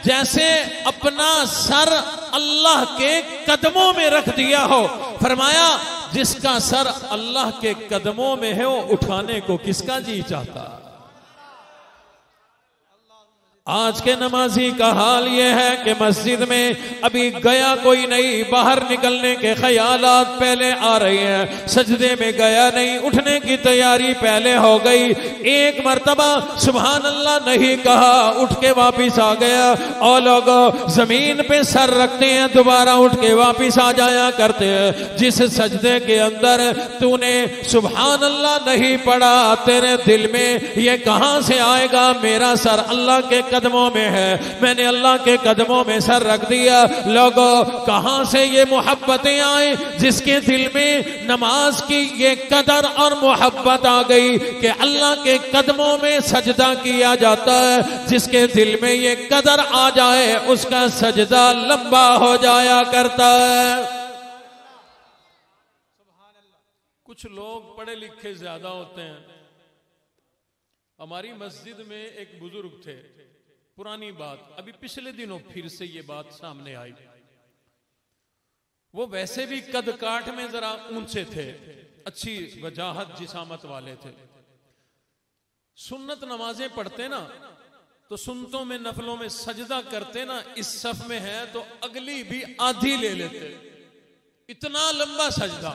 जैसे अपना सर अल्लाह के कदमों में रख दिया हो। फरमाया, जिसका सर अल्लाह के कदमों में है वो उठाने को किसका जी चाहता। आज के नमाजी का हाल यह है कि मस्जिद में अभी गया कोई नहीं, बाहर निकलने के ख्यालात पहले आ रहे हैं, सजदे में गया नहीं, उठने की तैयारी पहले हो गई, एक मर्तबा सुभान अल्लाह नहीं कहा, उठ के वापिस आ गया। और लोग जमीन पे सर रखते हैं, दोबारा उठ के वापिस आ जाया करते हैं। जिस सजदे के अंदर तूने सुभान अल्लाह नहीं पढ़ा, तेरे दिल में ये कहां से आएगा, मेरा सर अल्लाह के कदमों में है, मैंने अल्लाह के कदमों में सर रख दिया। लोगों, कहां से ये मोहब्बतें आए, जिसके दिल में नमाज की ये कदर और मोहब्बत आ गई कि अल्लाह के कदमों में सजदा किया जाता है, जिसके दिल में ये कदर आ जाए उसका सजदा लंबा हो जाया करता है। कुछ लोग पढ़े लिखे ज्यादा होते हैं। हमारी मस्जिद में एक बुजुर्ग थे, पुरानी बात, अभी पिछले दिनों फिर से ये बात सामने आई। वो वैसे भी कद काठ में जरा ऊंचे थे, अच्छी वजाहत जिसामत वाले थे। सुन्नत नमाजें पढ़ते ना तो सुन्नतों में नफलों में सजदा करते ना, इस सफ में है तो अगली भी आधी ले लेते, इतना लंबा सजदा।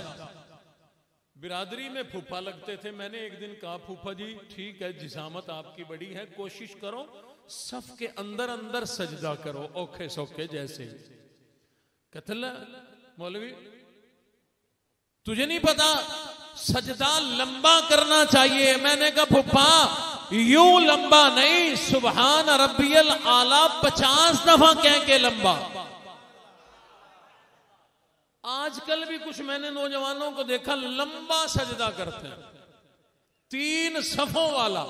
बिरादरी में फूफा लगते थे। मैंने एक दिन कहा, फूफा जी ठीक है, जिसामत आपकी बड़ी है, कोशिश करो सफ के अंदर अंदर सजदा करो, औखे सौखे जैसे। कतला मौलवी, तुझे नहीं पता सजदा लंबा करना चाहिए। मैंने कहा फूफा यूं लंबा नहीं, सुभान रब्बियल आला 50 दफा कह के लंबा। आजकल भी कुछ मैंने नौजवानों को देखा लंबा सजदा करते हैं, 3 सफों वाला,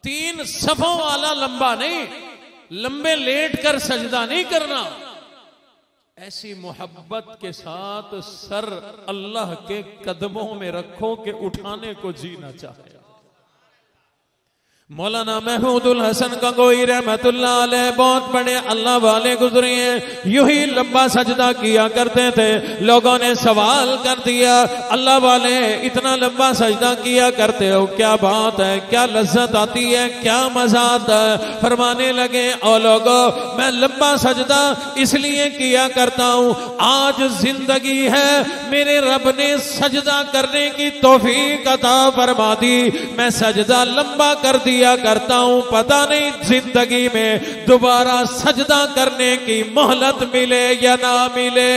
3 सफों वाला लंबा नहीं, लंबे लेट कर सजदा नहीं करना। ऐसी मोहब्बत के साथ सर अल्लाह के कदमों में रखो कि उठाने को जी ना चाहे। मौलाना महमूदुल हसन गंगोई रहमतुल्लाह अलैह बहुत बड़े अल्लाह वाले गुजरे हैं, यूं ही लंबा सजदा किया करते थे। लोगों ने सवाल कर दिया, अल्लाह वाले इतना लंबा सजदा किया करते हो, क्या बात है, क्या लज्जत आती है, क्या मजा आता है? फरमाने लगे, ओ लोगों, मैं लंबा सजदा इसलिए किया करता हूं, आज जिंदगी है, मेरे रब ने सजदा करने की तौफीक अता फरमा दी, मैं सजदा लंबा कर दिया करता हूं, पता नहीं जिंदगी में दोबारा सजदा करने की मोहलत मिले या ना मिले।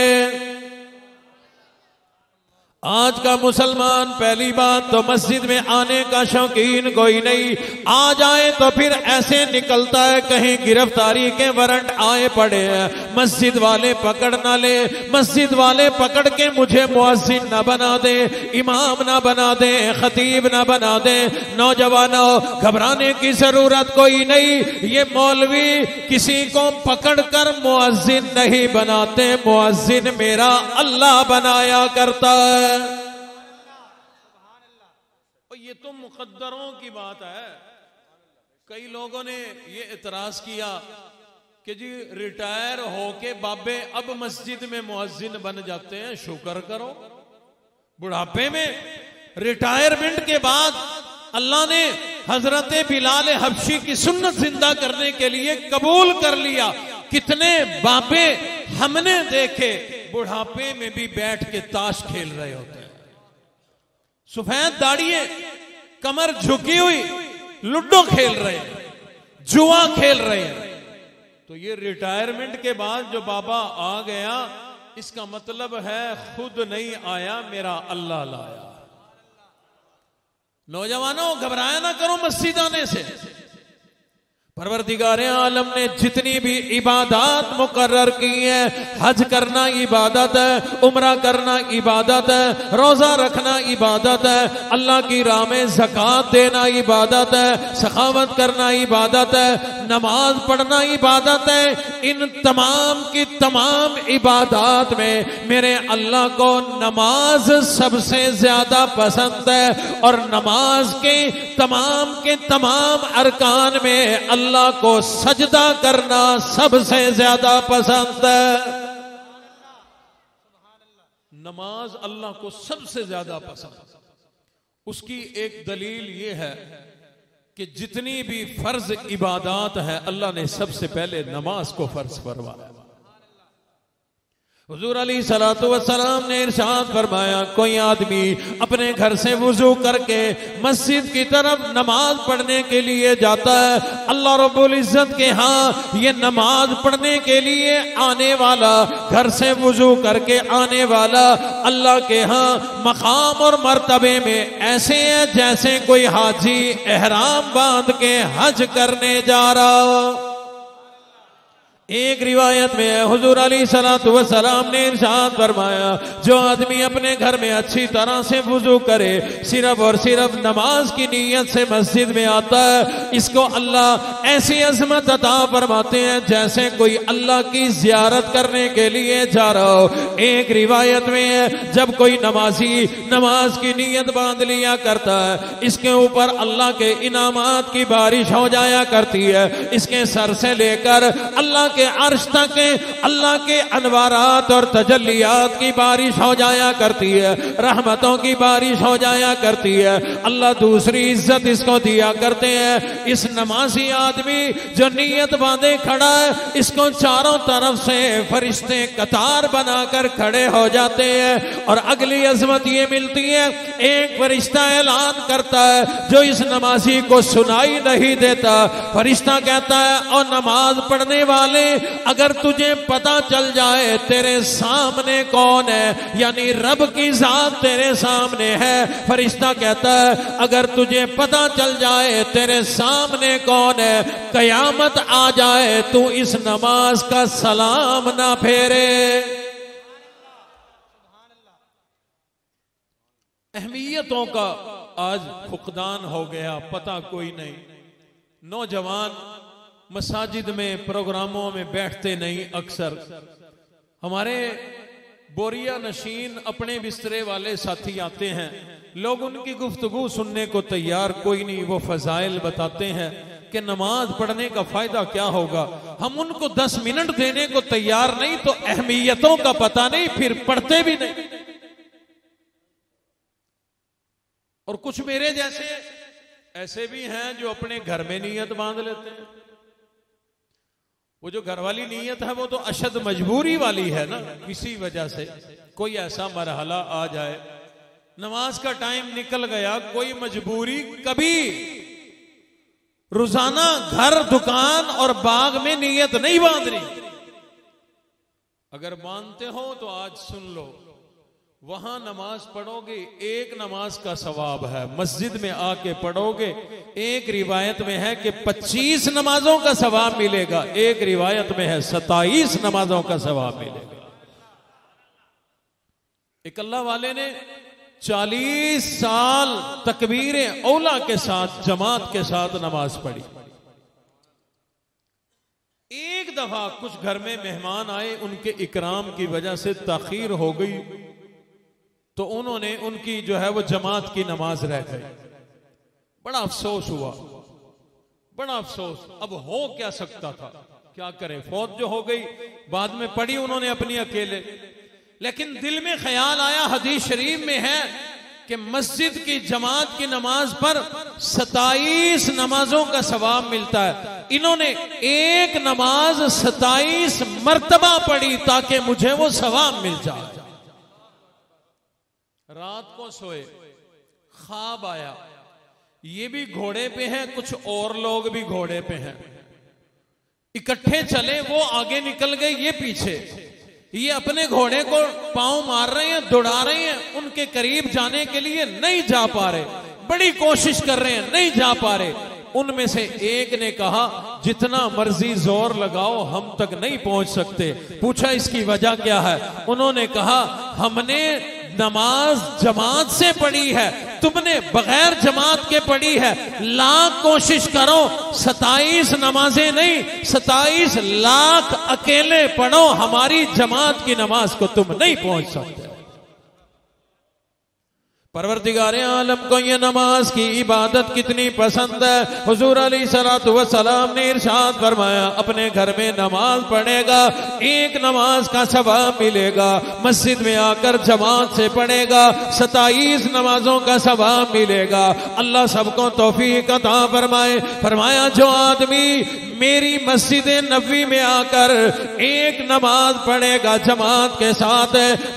आज का मुसलमान पहली बात तो मस्जिद में आने का शौकीन कोई नहीं, आ जाए तो फिर ऐसे निकलता है कहीं गिरफ्तारी के वारंट आए पड़े हैं, मस्जिद वाले पकड़ ना ले, मस्जिद वाले पकड़ के मुझे मुअज्जिन ना बना दे, इमाम ना बना दे, खतीब ना बना दे। नौजवानों, घबराने की जरूरत कोई नहीं, ये मौलवी किसी को पकड़ कर मुअज्जिन नहीं बनाते, मुअज्जिन मेरा अल्लाह बनाया करता है। ये तो मुकद्दरों की बात है। कई लोगों ने ये इतराज किया कि जी रिटायर होके बाबे अब मस्जिद में मुअज्जिन बन जाते हैं, शुक्र करो, बुढ़ापे में रिटायरमेंट के बाद अल्लाह ने हजरत बिलाल हबशी की सुन्नत जिंदा करने के लिए कबूल कर लिया। कितने बाबे हमने देखे बुढ़ापे में भी बैठ के ताश खेल रहे होते हैं, सफेद दाढ़िए, कमर झुकी हुई, लूडो खेल रहे हैं, जुआ खेल रहे हैं। तो ये रिटायरमेंट के बाद जो बाबा आ गया, इसका मतलब है खुद नहीं आया, मेरा अल्लाह लाया। नौजवानों, घबराया ना करो मस्जिद आने से। परवरदिगार आलम ने जितनी भी इबादत मुकर्रर की है, हज करना इबादत है, उम्रा करना इबादत है, रोजा रखना इबादत है, अल्लाह की राह में ज़कात देना इबादत है, सखावत करना इबादत है, नमाज पढ़ना इबादत है। इन तमाम की तमाम इबादत में मेरे अल्लाह को नमाज सबसे ज्यादा पसंद है, और नमाज के तमाम अरकान में अल्लाह को सजदा करना सबसे ज्यादा पसंद है। नमाज अल्लाह को सबसे ज्यादा पसंद। उसकी एक दलील यह है कि जितनी भी फर्ज इबादत है, अल्लाह ने सबसे पहले नमाज को फर्ज फरमाया। हुजूर अलैहिस्सलातु वस्सलाम ने इरशाद फरमाया, कोई आदमी अपने घर से वुजू करके मस्जिद की तरफ नमाज पढ़ने के लिए जाता है, अल्लाह रब्बुल इज्जत के यहाँ ये नमाज पढ़ने के लिए आने वाला, घर से वुजू करके आने वाला, अल्लाह के यहाँ मकाम और मर्तबे में ऐसे है जैसे कोई हाजी एहराम बांध के हज करने जा रहा हो। एक रिवायत में है, हुजूर अलैहिस्सलातु वस्सलाम ने इरशाद फरमाया, जो आदमी अपने घर में अच्छी तरह से वुजू करे, सिर्फ और सिर्फ नमाज की नीयत से मस्जिद में आता है, इसको अल्लाह ऐसी अजमत अता फरमाते हैं जैसे कोई अल्लाह की जियारत करने के लिए जा रहा हो। एक रिवायत में है, जब कोई नमाजी नमाज की नीयत बांध लिया करता है, इसके ऊपर अल्लाह के इनामात की बारिश हो जाया करती है। इसके सर से लेकर अल्लाह के अर्श तक अल्लाह के अनवारात और तजल्लियात की बारिश हो जाया करती है, रहमतों की बारिश हो जाया करती है। अल्लाह दूसरी इज्जत इसको दिया करते हैं। इस नमाजी आदमी जो नियत बांधे खड़ा है, इसको चारों तरफ से फरिश्ते कतार बनाकर खड़े हो जाते हैं। और अगली अजमत ये मिलती है, एक फरिश्ता ऐलान करता है जो इस नमाजी को सुनाई नहीं देता। फरिश्ता कहता है, और नमाज पढ़ने वाले, अगर तुझे पता चल जाए तेरे सामने कौन है, यानी रब की जात तेरे सामने है। फरिश्ता कहता है, अगर तुझे पता चल जाए तेरे सामने कौन है, कयामत आ जाए तू इस नमाज का सलाम ना फेरे। अहमियतों का आज फुकदान हो गया, पता कोई नहीं। नौजवान मसाजिद में प्रोग्रामों में बैठते नहीं। अक्सर हमारे बोरिया नशीन अपने बिस्तरे वाले साथी आते हैं, लोग उनकी गुफ्तगू सुनने को तैयार कोई नहीं। वो फजाइल बताते हैं कि नमाज पढ़ने का फायदा क्या होगा, हम उनको 10 मिनट देने को तैयार नहीं, तो अहमियतों का पता नहीं, फिर पढ़ते भी नहीं। और कुछ मेरे जैसे ऐसे भी हैं जो अपने घर में नीयत बांध लेते हैं। वो जो घर वाली नीयत है वो तो अशद मजबूरी वाली है ना, किसी वजह से कोई ऐसा मरहला आ जाए, नमाज का टाइम निकल गया, कोई मजबूरी, कभी रोजाना घर दुकान और बाग में नीयत नहीं बांधनी। अगर मानते हो तो आज सुन लो, वहां नमाज पढ़ोगे एक नमाज का सवाब है, मस्जिद में आके पढ़ोगे एक रिवायत में है कि 25 नमाजों का सवाब मिलेगा, एक रिवायत में है 27 नमाजों का सवाब मिलेगा। एक अल्लाह वाले ने 40 साल तकबीरें औला के साथ जमात के साथ नमाज पढ़ी। एक दफा कुछ घर में मेहमान आए, उनके इकराम की वजह से ताखीर हो गई, तो उन्होंने उनकी जो है वो जमात की नमाज रह गई। बड़ा अफसोस हुआ, बड़ा अफसोस। अब हो क्या सकता था, क्या करें, फौत जो हो गई, बाद में पढ़ी उन्होंने अपनी अकेले, लेकिन दिल में ख्याल आया, हदीस शरीफ में है कि मस्जिद की जमात की नमाज पर 27 नमाजों का सवाब मिलता है। इन्होंने एक नमाज 27 मर्तबा पढ़ी ताकि मुझे वो सवाब मिल जाए। रात को सोए, ख्वाब आया, ये भी घोड़े पे हैं, कुछ और लोग भी घोड़े पे हैं, इकट्ठे चले, वो आगे निकल गए, ये पीछे, ये अपने घोड़े को पांव मार रहे हैं, दौड़ा रहे हैं, उनके करीब जाने के लिए नहीं जा पा रहे, बड़ी कोशिश कर रहे हैं, नहीं जा पा रहे। उनमें से एक ने कहा, जितना मर्जी जोर लगाओ हम तक नहीं पहुंच सकते। पूछा इसकी वजह क्या है? उन्होंने कहा, हमने नमाज जमात से पढ़ी है, तुमने बगैर जमात के पढ़ी है, लाख कोशिश करो 27 नमाजें नहीं 27 लाख अकेले पढ़ो, हमारी जमात की नमाज को तुम नहीं पहुंच सकते। परवरदिगारे आलम को ये नमाज की इबादत कितनी पसंद है। हुजूर अलैहिस्सलातु वस्सलाम ने इरशाद फरमाया, अपने घर में नमाज पढ़ेगा एक नमाज का सवाब मिलेगा, मस्जिद में आकर जमात से पढ़ेगा 27 नमाजों का सवाब मिलेगा। अल्लाह सबको तौफीक अता फरमाए। फरमाया, जो आदमी मेरी मस्जिद नबवी में आकर एक नमाज पढ़ेगा जमात के साथ,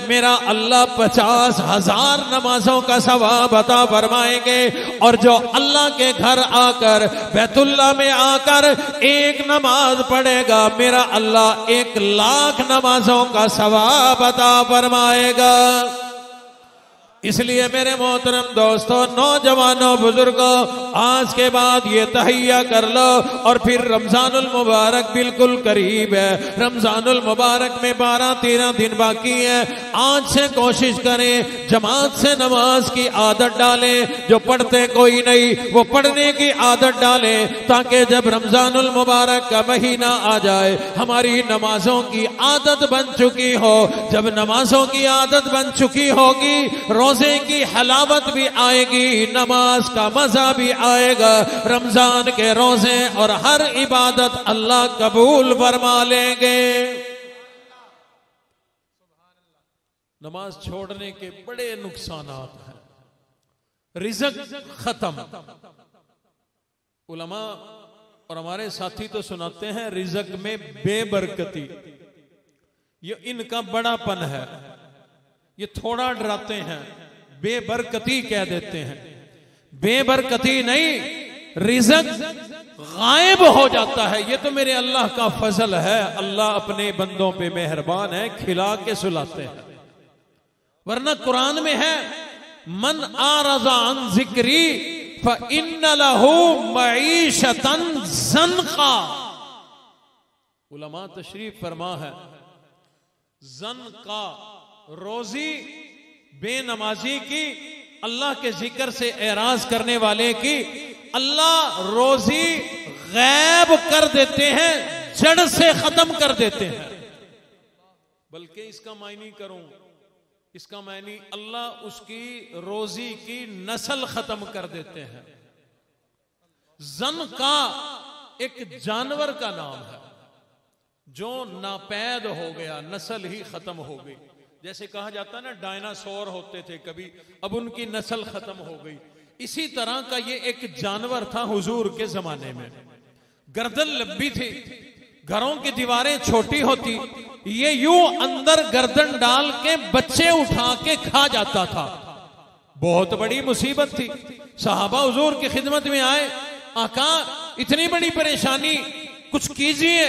मेरा अल्लाह 50,000 नमाजों का सवाब अता फरमाएंगे। और जो अल्लाह के घर आकर बैतुल्लाह में आकर एक नमाज पढ़ेगा, मेरा अल्लाह 1 लाख नमाजों का सवाब अता फरमाएगा। इसलिए मेरे मोहतरम दोस्तों, नौजवानों, बुजुर्गों, आज के बाद ये तहैया कर लो, और फिर रमजानुल मुबारक बिल्कुल करीब है। रमजानुल मुबारक में 12-13 दिन बाकी है। आज से कोशिश करें जमात से नमाज की आदत डालें। जो पढ़ते कोई नहीं वो पढ़ने की आदत डालें, ताकि जब रमजानुल मुबारक का महीना आ जाए हमारी नमाजों की आदत बन चुकी हो। जब नमाजों की आदत बन चुकी होगी, रोजे की हलावत भी आएगी, नमाज का मजा भी आएगा। रमजान के रोजे और हर इबादत अल्लाह कबूल फरमा लेंगे। नमाज छोड़ने के बड़े नुकसानात हैं। रिज़्क खत्म। उलमा और हमारे साथी तो सुनाते हैं रिज़्क में बेबरकती, ये इनका बड़ापन है। ये थोड़ा डराते हैं, बेबरकती कह देते हैं। बेबरकती नहीं, रिज़्क गायब हो जाता है। ये तो मेरे अल्लाह का फजल है। अल्लाह अपने बंदों पे मेहरबान है, खिला के सुलाते हैं। वरना कुरान में है, मन आरज़ा अन ज़िक्री फ़इन्न लहू मईशतन ज़न्क़ा। उलमा तशरीफ फरमा है, ज़न्क़ा रोजी बेनमाजी की, अल्लाह के जिक्र से एराज करने वाले की। अल्लाह रोजी गायब कर देते हैं, जड़ से खत्म कर देते हैं। बल्कि इसका मायने करूं, इसका मायने अल्लाह उसकी रोजी की नस्ल खत्म कर देते हैं। जन का एक जानवर का नाम है जो नापैद हो गया, नस्ल ही खत्म हो गई। जैसे कहा जाता है ना, डायनासोर होते थे कभी, अब उनकी नस्ल खत्म हो गई। इसी तरह का ये एक जानवर था हुजूर के जमाने में। गर्दन लंबी थी, घरों की दीवारें छोटी होती, ये यूं अंदर गर्दन डाल के बच्चे उठा के खा जाता था। बहुत बड़ी मुसीबत थी। सहाबा हुजूर की खिदमत में आए, आका इतनी बड़ी परेशानी, कुछ कीजिए।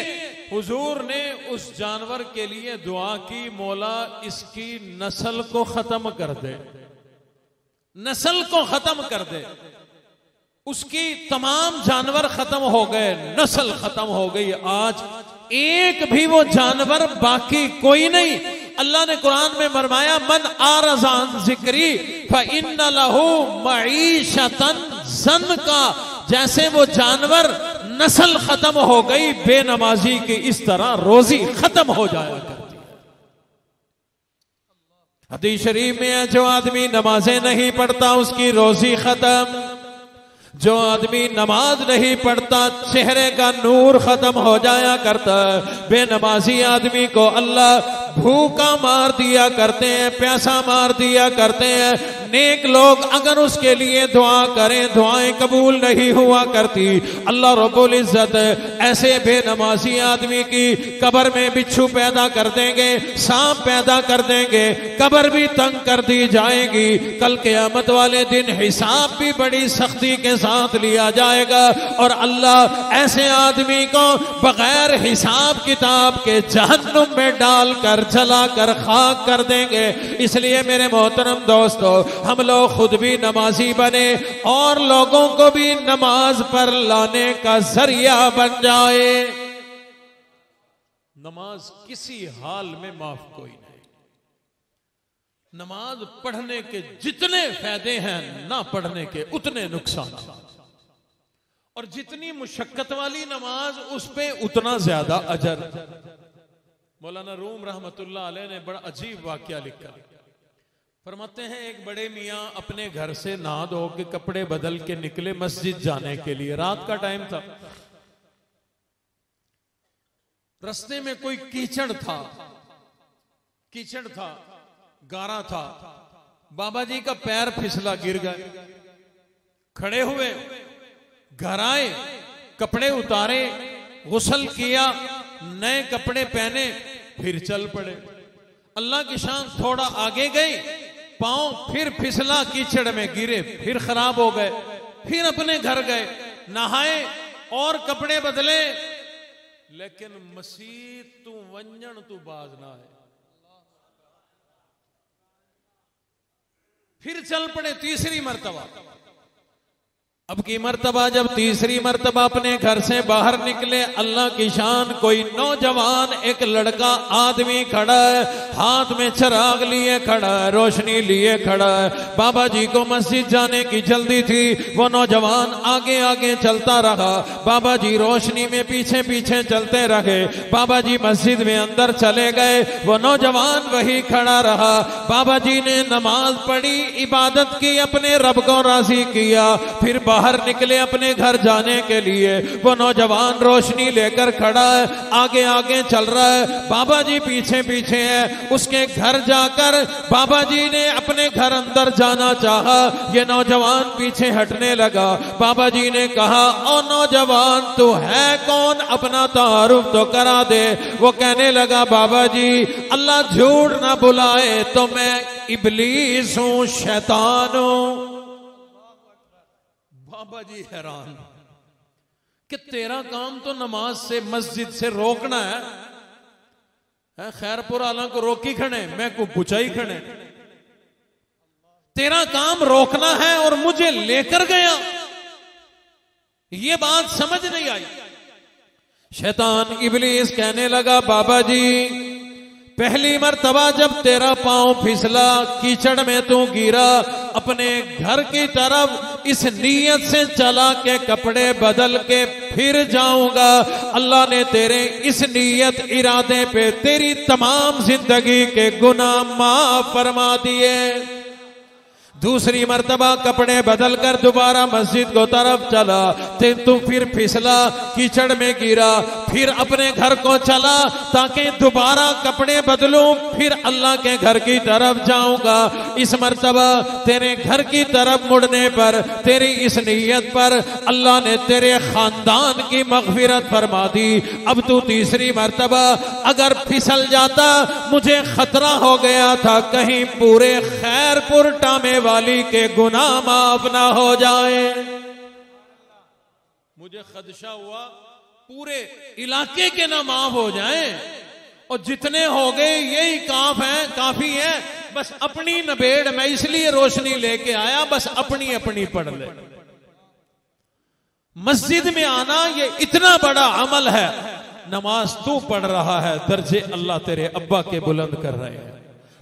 हुजूर ने उस जानवर के लिए दुआ की, मौला इसकी नस्ल को खत्म कर दे, नस्ल को खत्म कर दे। उसकी तमाम जानवर खत्म हो गए, नस्ल खत्म हो गई। आज एक भी वो जानवर बाकी कोई नहीं। अल्लाह ने कुरान में फरमाया, मन आरज़ान जिक्री फइन्न लहू मईशतन ज़नका। जैसे वो जानवर नस्ल खत्म हो गई बेनमाजी की, इस तरह रोजी खत्म हो जाया करती है। हदीस शरीफ में है, जो आदमी नमाजें नहीं पढ़ता उसकी रोजी खत्म। जो आदमी नमाज नहीं पढ़ता चेहरे का नूर खत्म हो जाया करता है। बेनमाजी आदमी को अल्लाह भूखा मार दिया करते हैं, प्यासा मार दिया करते हैं। नेक लोग अगर उसके लिए दुआ करें, दुआएं कबूल नहीं हुआ करती। अल्लाह रब्बुल इज्जत ऐसे बेनमाजी आदमी की कब्र में बिच्छू पैदा कर देंगे, सांप पैदा कर देंगे, कब्र भी तंग कर दी जाएगी। कल क़यामत वाले दिन हिसाब भी बड़ी सख्ती के साथ लिया जाएगा और अल्लाह ऐसे आदमी को बगैर हिसाब किताब के जहन्नुम में डालकर जलाकर खाक कर देंगे। इसलिए मेरे मोहतरम दोस्तों, हम लोग खुद भी नमाजी बने और लोगों को भी नमाज पर लाने का जरिया बन जाए। नमाज किसी हाल में माफ कोई नहीं। नमाज पढ़ने के जितने फायदे हैं, ना पढ़ने के उतने नुकसान। और जितनी मुशक्कत वाली नमाज उस पे उतना ज्यादा अजर। मौलाना रूम रहमतुल्लाह अलैह ने बड़ा अजीब वाकया लिखा। फरमाते हैं, एक बड़े मियाँ अपने घर से नहा धो के कपड़े बदल के निकले मस्जिद जाने के लिए। रात का टाइम था। रास्ते में कोई कीचड़ था, गारा था। बाबा जी का पैर फिसला, गिर गए। खड़े हुए, घर आए, कपड़े उतारे, गुस्ल किया, नए कपड़े पहने, फिर चल पड़े। अल्लाह की शान, थोड़ा आगे गए, पांव फिर फिसला, कीचड़ में गिरे, फिर खराब हो गए। फिर अपने घर गए, नहाए और कपड़े बदले, लेकिन मसीद तू वंजन तू बाज ना है। फिर चल पड़े तीसरी मर्तबा। अब की मर्तबा जब तीसरी मर्तबा अपने घर से बाहर निकले, अल्लाह की शान, कोई नौजवान एक लड़का आदमी खड़ा है, हाथ में चिराग लिए खड़ा है, रोशनी लिए खड़ा है। बाबा जी को मस्जिद जाने की जल्दी थी। वो नौजवान आगे आगे चलता रहा, बाबा जी रोशनी में पीछे पीछे चलते रहे। बाबा जी मस्जिद में अंदर चले गए, वो नौजवान वही खड़ा रहा। बाबा जी ने नमाज पढ़ी, इबादत की, अपने रब को राजी किया, फिर बाहर निकले अपने घर जाने के लिए। वो नौजवान रोशनी लेकर खड़ा है, आगे आगे चल रहा है, बाबा जी पीछे पीछे है। उसके घर जाकर बाबा जी ने अपने घर अंदर जाना चाहा, ये नौजवान पीछे हटने लगा। बाबा जी ने कहा, ओ नौजवान तू है कौन, अपना तारुफ तो करा दे। वो कहने लगा, बाबा जी अल्लाह झूठ ना बुलाए तो मैं इबलीस हूं, शैतान हूं। बाबा जी हैरान कि तेरा काम तो नमाज से, मस्जिद से रोकना है। खैरपुर आला को रोकी खड़े, मैं को पुछाई खड़े। तेरा काम रोकना है और मुझे लेकर गया, ये बात समझ नहीं आई। शैतान इब्लीस कहने लगा, बाबा जी पहली मर्तबा जब तेरा पांव फिसला, कीचड़ में तू गिरा, अपने घर की तरफ इस नीयत से चला के कपड़े बदल के फिर जाऊंगा, अल्लाह ने तेरे इस नीयत इरादे पे तेरी तमाम जिंदगी के गुनाह माफ फरमा दिए। दूसरी मर्तबा कपड़े बदल कर दोबारा मस्जिद को तरफ चला, तू फिर फिसला, कीचड़ में गिरा, फिर अपने घर को चला ताकि दोबारा कपड़े बदलूं, फिर अल्लाह के घर की तरफ जाऊंगा। इस मर्तबा तेरे घर की तरफ मुड़ने पर, तेरी इस नीयत पर अल्लाह ने तेरे खानदान की मग़फ़िरत फरमा दी। अब तू तीसरी मर्तबा अगर फिसल जाता, मुझे खतरा हो गया था कहीं पूरे खैरपुर टामे वाली के गुनाह माफ ना हो जाए। मुझे खदशा हुआ पूरे इलाके के ना माफ हो जाएं, और जितने हो गए यही काफी है, बस अपनी नबेड़। मैं इसलिए रोशनी लेके आया, बस अपनी अपनी पढ़ ले। मस्जिद में आना ये इतना बड़ा अमल है। नमाज तू पढ़ रहा है, दर्जे अल्लाह तेरे अब्बा के बुलंद कर रहे हैं।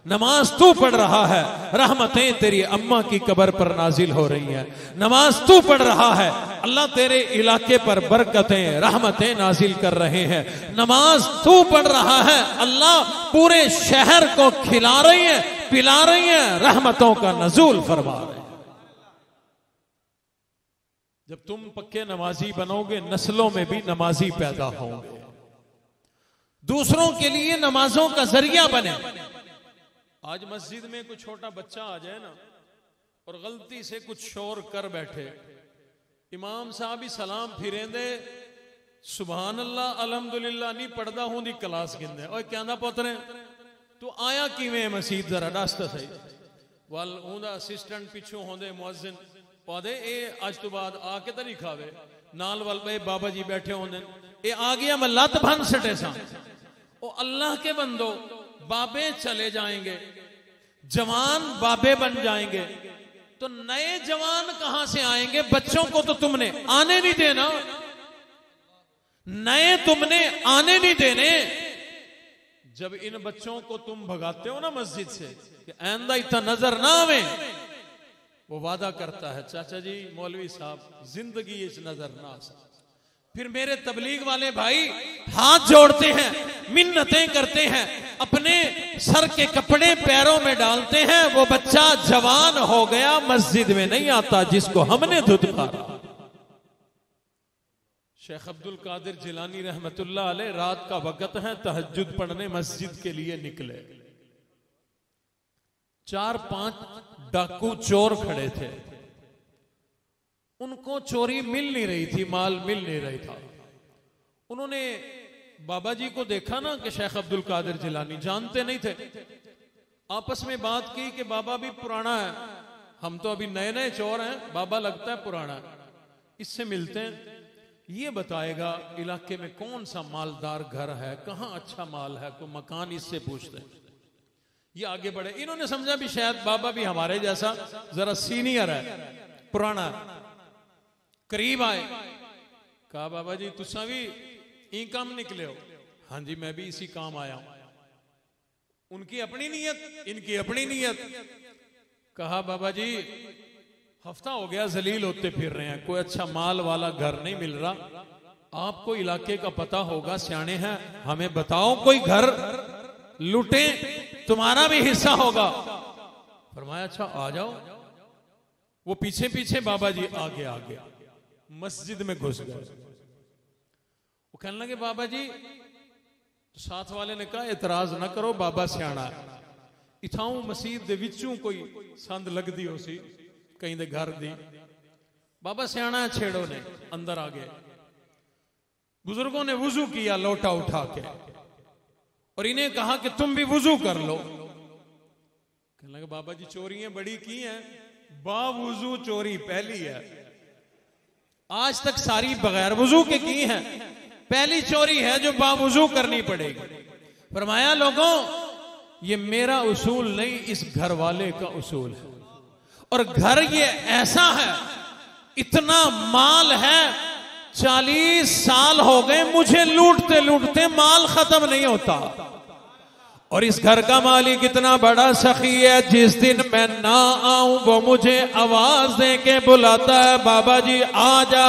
नमाज तू पढ़ रहा है, रहमतें तेरी अम्मा की कब्र पर नाजिल हो रही हैं। नमाज तू पढ़ रहा है, अल्लाह तेरे इलाके पर बरकतें रहमतें नाजिल कर रहे हैं। नमाज तू पढ़ रहा है, अल्लाह पूरे शहर को खिला रही है, पिला रही है, रहमतों का नज़ूल फरमा रहे हैं। जब तुम पक्के नमाजी बनोगे, नस्लों में भी नमाजी पैदा होंगे, दूसरों के लिए नमाजों का जरिया बने। आज मस्जिद में कोई छोटा बच्चा आ जाए ना और गलती से कुछ शोर कर बैठे, इमाम साहब ही सलाम फिरेंदे, सुभान अल्लाह अल्हम्दुलिल्लाह नहीं पढ़दा हूं दी क्लास गिंदे। ओए कहना पुत्रे तू आया किवें मस्जिद, जरा दस तो सही। वल उहदा असिस्टेंट पिछों होंदे मुअज्जिन पौधे, ए आज तो बाद आके तो नहीं खावे नाल वल पे बाबा जी बैठे होंदे, ए आ गया मैं लत भन सटे सा। ओ अल्लाह के बंदो, बाबे चले जाएंगे, जवान बाबे बन जाएंगे, तो नए जवान कहां से आएंगे? बच्चों को तो तुमने आने नहीं देना, नए तुमने आने नहीं देने। जब इन बच्चों को तुम भगाते हो ना मस्जिद से कि आइंदा इतना नजर ना आवे, वो वादा करता है चाचा जी मौलवी साहब जिंदगी इस नजर ना आ सकती। फिर मेरे तबलीग वाले भाई हाथ जोड़ते हैं, मिन्नतें करते हैं, अपने सर के कपड़े पैरों में डालते हैं। वो बच्चा जवान हो गया, मस्जिद में नहीं आता जिसको हमने धुतकारा। शेख अब्दुल कादिर जिलानी रहमतुल्लाह अलैह रात का वक्त है, तहज्जुद पढ़ने मस्जिद के लिए निकले। 4-5 डाकू चोर खड़े थे, उनको चोरी मिल नहीं रही थी, माल मिल नहीं रही था। उन्होंने बाबा जी को देखा ना कि शेख अब्दुल कादिर जिलानी, जानते नहीं थे, आपस में बात की कि बाबा भी पुराना है, हम तो अभी नए नए चोर हैं, बाबा लगता है पुराना है, इससे मिलते हैं, ये बताएगा इलाके में कौन सा मालदार घर है, कहाँ अच्छा माल है, कोई मकान, इससे पूछते हैं। ये आगे बढ़े, इन्होंने समझा भी शायद बाबा भी हमारे जैसा जरा सीनियर है, पुराना है। करीब आए, कहा बाबा जी तुसा भी ई काम निकले हो? हाँ जी मैं भी इसी काम आया हूं। उनकी अपनी नीयत, इनकी अपनी नीयत। कहा बाबा जी हफ्ता हो गया जलील होते फिर रहे हैं, कोई अच्छा माल वाला घर नहीं मिल रहा, आपको इलाके का पता होगा, सियाने हैं, हमें बताओ कोई घर लूटे, तुम्हारा भी हिस्सा होगा। फरमाया अच्छा आ जाओ। वो पीछे पीछे बाबा जी आगे आगे मस्जिद में घुस गए। वो कहने लगे बाबा जी, तो साथ वाले ने कहा एतराज ना करो, बाबा सियाना है, इथाऊ मसीद दे विचों कोई संद लगदी हो सी कहीं दे घर दी, बाबा सियाना छेड़ो ने अंदर आ गए। बुजुर्गों ने वुजू किया लोटा उठा के, और इन्हें कहा कि तुम भी वुजू कर लो। कहने लगे बाबा जी चोरियां बड़ी की हैं, बावुजू चोरी पहली है, आज तक सारी बगैर वुजू के की हैं, पहली चोरी है जो बावुजू करनी पड़ेगी। फरमाया लोगों ये मेरा उसूल नहीं, इस घर वाले का उसूल है, और घर ये ऐसा है, इतना माल है, 40 साल हो गए मुझे लूटते लूटते माल खत्म नहीं होता, और इस घर का मालिक इतना बड़ा सखी है, जिस दिन मैं ना आऊं वो मुझे आवाज दे के बुलाता है, बाबा जी आ जा,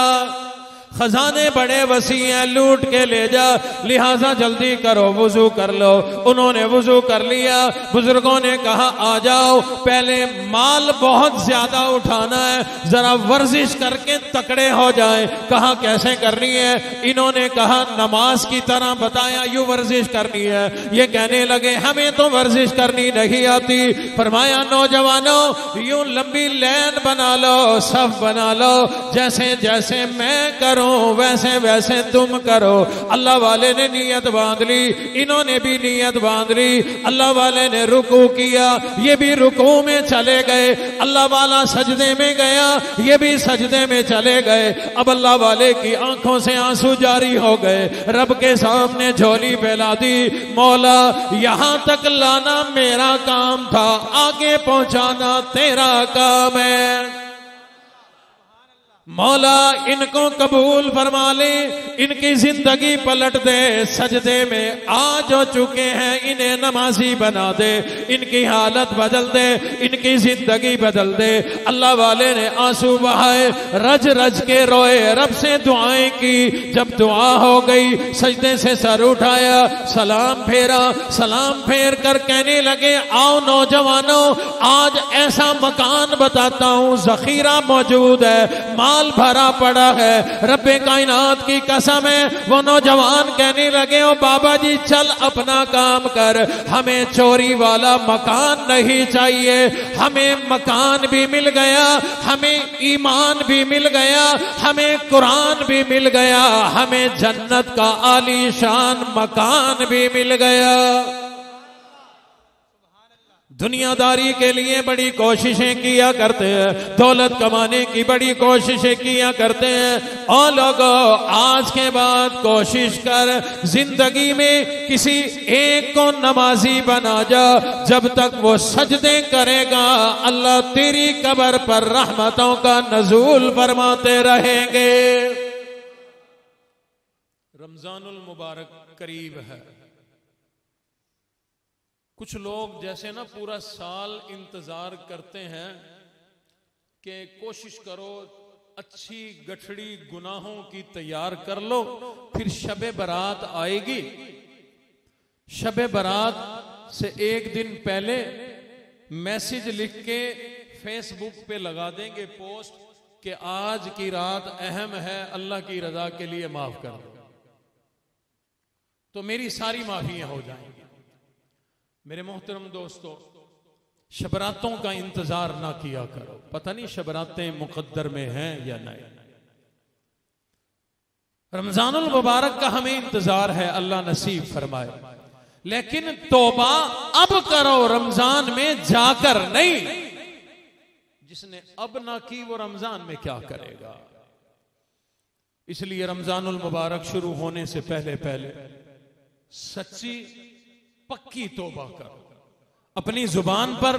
खजाने बड़े वसी हैं, लूट के ले जा, लिहाजा जल्दी करो, वुजू कर लो। उन्होंने वुजू कर लिया। बुजुर्गों ने कहा आ जाओ, पहले माल बहुत ज्यादा उठाना है, जरा वर्जिश करके तकड़े हो जाए। कहा कैसे करनी है? इन्होंने कहा नमाज की तरह बताया, यूं वर्जिश करनी है। ये कहने लगे हमें तो वर्जिश करनी नहीं आती। फरमाया नौजवानों, यूं लंबी लाइन बना लो, सफ बना लो, जैसे जैसे मैं करूं वैसे वैसे तुम करो। अल्लाह वाले ने नियत बांध ली, इन्होंने भी नियत बांध ली। अल्लाह वाले ने रुकू किया, ये भी रुकू में चले गए। अल्लाह वाला सजदे में गया, ये भी सजदे में चले गए। अब अल्लाह वाले की आंखों से आंसू जारी हो गए। रब के सामने झोली फैला दी, मौला यहां तक लाना मेरा काम था, आगे पहुंचाना तेरा काम है। मौला इनको कबूल फरमा ले, इनकी जिंदगी पलट दे। सजदे में आज हो चुके हैं, इन्हें नमाजी बना दे, इनकी हालत बदल दे, इनकी जिंदगी बदल दे। अल्लाह वाले ने आंसू बहाए, रज रज के रोए, रब से दुआएं की। जब दुआ हो गई, सजदे से सर उठाया, सलाम फेरा, सलाम फेर कर कहने लगे आओ नौजवानों, आज ऐसा मकान बताता हूं, जखीरा मौजूद है, माल भरा पड़ा है, रब्बे कायनात की कसम है। वो नौजवान कहने लगे ओ बाबा जी चल अपना काम कर, हमें चोरी वाला मकान नहीं चाहिए, हमें मकान भी मिल गया, हमें ईमान भी मिल गया, हमें कुरान भी मिल गया, हमें जन्नत का आलीशान मकान भी मिल गया। दुनियादारी के लिए बड़ी कोशिशें किया करते हैं, दौलत कमाने की बड़ी कोशिशें किया करते हैं। और लोगों आज के बाद कोशिश कर, जिंदगी में किसी एक को नमाजी बना जा, जब तक वो सजदे करेगा अल्लाह तेरी कब्र पर रहमतों का नजूल फरमाते रहेंगे। रमजानुल मुबारक करीब है। कुछ लोग जैसे ना पूरा साल इंतजार करते हैं कि कोशिश करो अच्छी गठड़ी गुनाहों की तैयार कर लो, फिर शबे बारात आएगी, शबे बारात से एक दिन पहले मैसेज लिख के फेसबुक पे लगा देंगे पोस्ट कि आज की रात अहम है, अल्लाह की रजा के लिए माफ कर दो, तो मेरी सारी माफियां हो जाएंगी। मेरे मोहतरम दोस्तों, शबरातों का इंतजार ना किया करो, पता नहीं शबरातें मुकद्दर में हैं या नहीं। रमजानुल मुबारक का हमें इंतजार है, अल्लाह नसीब फरमाए, लेकिन तौबा अब करो, रमजान में जाकर नहीं। जिसने अब ना की वो रमजान में क्या करेगा। इसलिए रमजानुल मुबारक शुरू होने से पहले पहले सच्ची पक्की तौबा करो। अपनी जुबान पर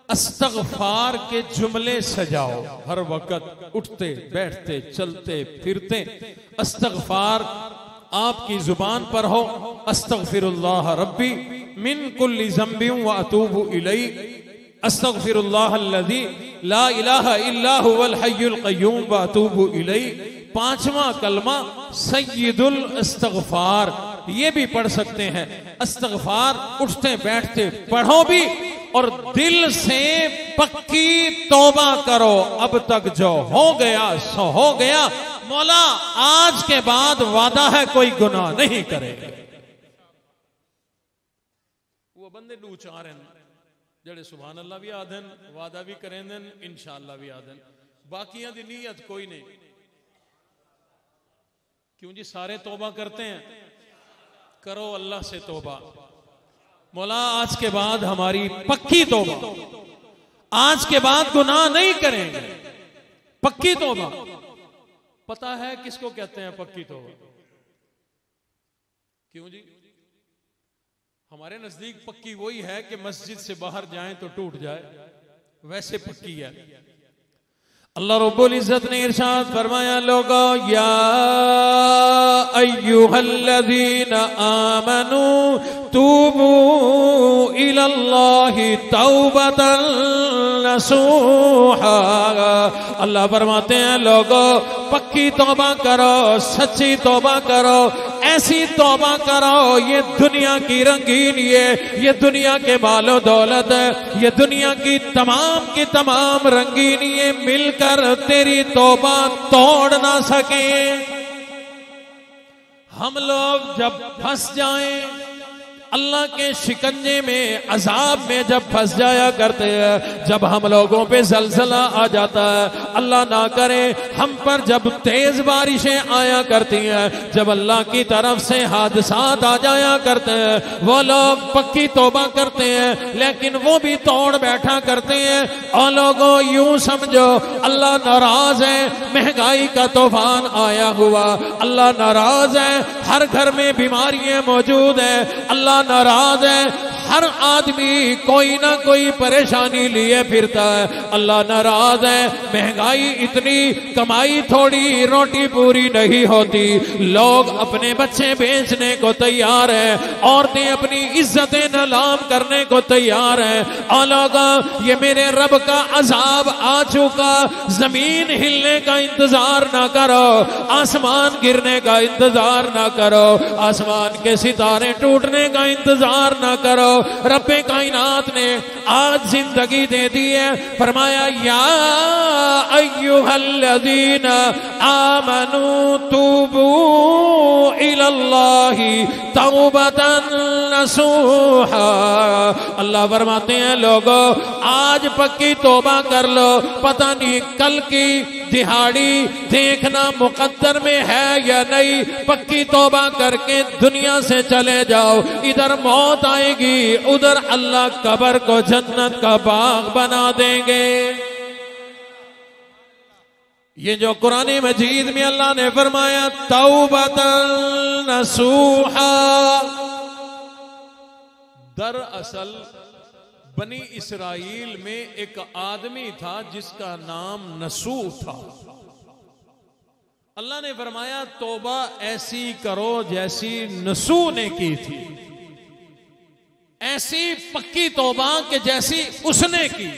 अस्तगफार के जुमले सजाओ, हर वक्त उठते बैठते चलते फिरते अस्तगफार आपकी जुबान पर हो। अस्तगफिरुल्लाह रब्बी मिन कुल्ली ज़ंबिन व अतूबु इलैहि, अस्तगफिरुल्लाह अल्लज़ी ला इलाहा इल्ला हुवल हय्युल क़य्यूम व अतूबु इलैहि। पांचवा कलमा सय्यिदुल इस्तगफार, ये भी पढ़ सकते हैं। इस्तगफार उठते बैठते पढ़ो भी, और दिल से पक्की तौबा करो। अब तक जो हो गया सो हो गया, मौला आज के बाद वादा है कोई गुनाह नहीं करेगा। वो बंदे दो चार हैं जेड़े सुभान अल्लाह भी आदन, वादा भी करेंदन, इंशाअल्लाह भी आदन, बाकियां दी नीयत कोई नहीं। क्यों जी, सारे तौबा करते हैं। करो अल्लाह से तौबा, मौला आज के बाद हमारी पक्की तौबा, आज के बाद गुनाह नहीं करेंगे, पक्की तौबा। पता है किसको कहते हैं पक्की तौबा? क्यों जी, हमारे नजदीक पक्की वही है कि मस्जिद से बाहर जाएं तो टूट जाए, वैसे पक्की है। अल्लाह रब्बुल इज्जत ने इरशाद फरमाया, लोगों या अय्युहल्लज़ीना आमनू तूबू इलल्लाहि तौबतन नसूहा। अल्लाह फरमाते हैं लोगों पक्की तौबा करो, सच्ची तौबा करो, ऐसी तौबा करो ये दुनिया की रंगीन, ये दुनिया के मालो दौलत है, ये दुनिया की तमाम रंगीनियां मिलकर तेरी तौबा तोड़ ना सके। हम लोग जब फंस जाएं अल्लाह के शिकंजे में, अजाब में जब फंस जाया करते हैं, जब हम लोगों पे ज़लज़ला आ जाता है, अल्लाह ना करे हम पर जब तेज बारिशें आया करती हैं, जब अल्लाह की तरफ से हादसात आ जाया करते हैं, वो लोग पक्की तौबा करते हैं लेकिन वो भी तोड़ बैठा करते हैं। और लोगों यूं समझो अल्लाह नाराज है, महंगाई का तूफान आया हुआ, अल्लाह नाराज है, हर घर में बीमारियां मौजूद है, अल्लाह नाराज है, हर आदमी कोई ना कोई परेशानी लिए फिरता है, अल्लाह नाराज है, महंगाई इतनी, कमाई थोड़ी, रोटी पूरी नहीं होती, लोग अपने बच्चे बेचने को तैयार है, औरतें अपनी इज्जतें नीलाम करने को तैयार है। और लोगों ये मेरे रब का अजाब आ चुका, जमीन हिलने का इंतजार ना करो, आसमान गिरने का इंतजार ना करो, आसमान के सितारे टूटने का इंतजार ना करो। रब्बे कायनात ने आज जिंदगी दे दी है, फरमाया या अय्युहल्लज़ीना आमनू तूबू इलल्लाहि तौबतन नसूहा। अल्लाह फरमाते हैं लोगों आज पक्की तौबा कर लो, पता नहीं कल की दिहाड़ी देखना मुकद्दर में है या नहीं, पक्की तौबा करके दुनिया से चले जाओ, इधर मौत आएगी उधर अल्लाह कब्र को जन्नत का बाग बना देंगे। ये जो कुरान मजीद में अल्लाह ने फरमाया तौबतन नसूहा, दरअसल बनी इसराइल में एक आदमी था जिसका नाम नसू था। अल्लाह ने फरमाया तौबा ऐसी करो जैसी नसू ने की थी, ऐसी पक्की तौबा के जैसी उसने की।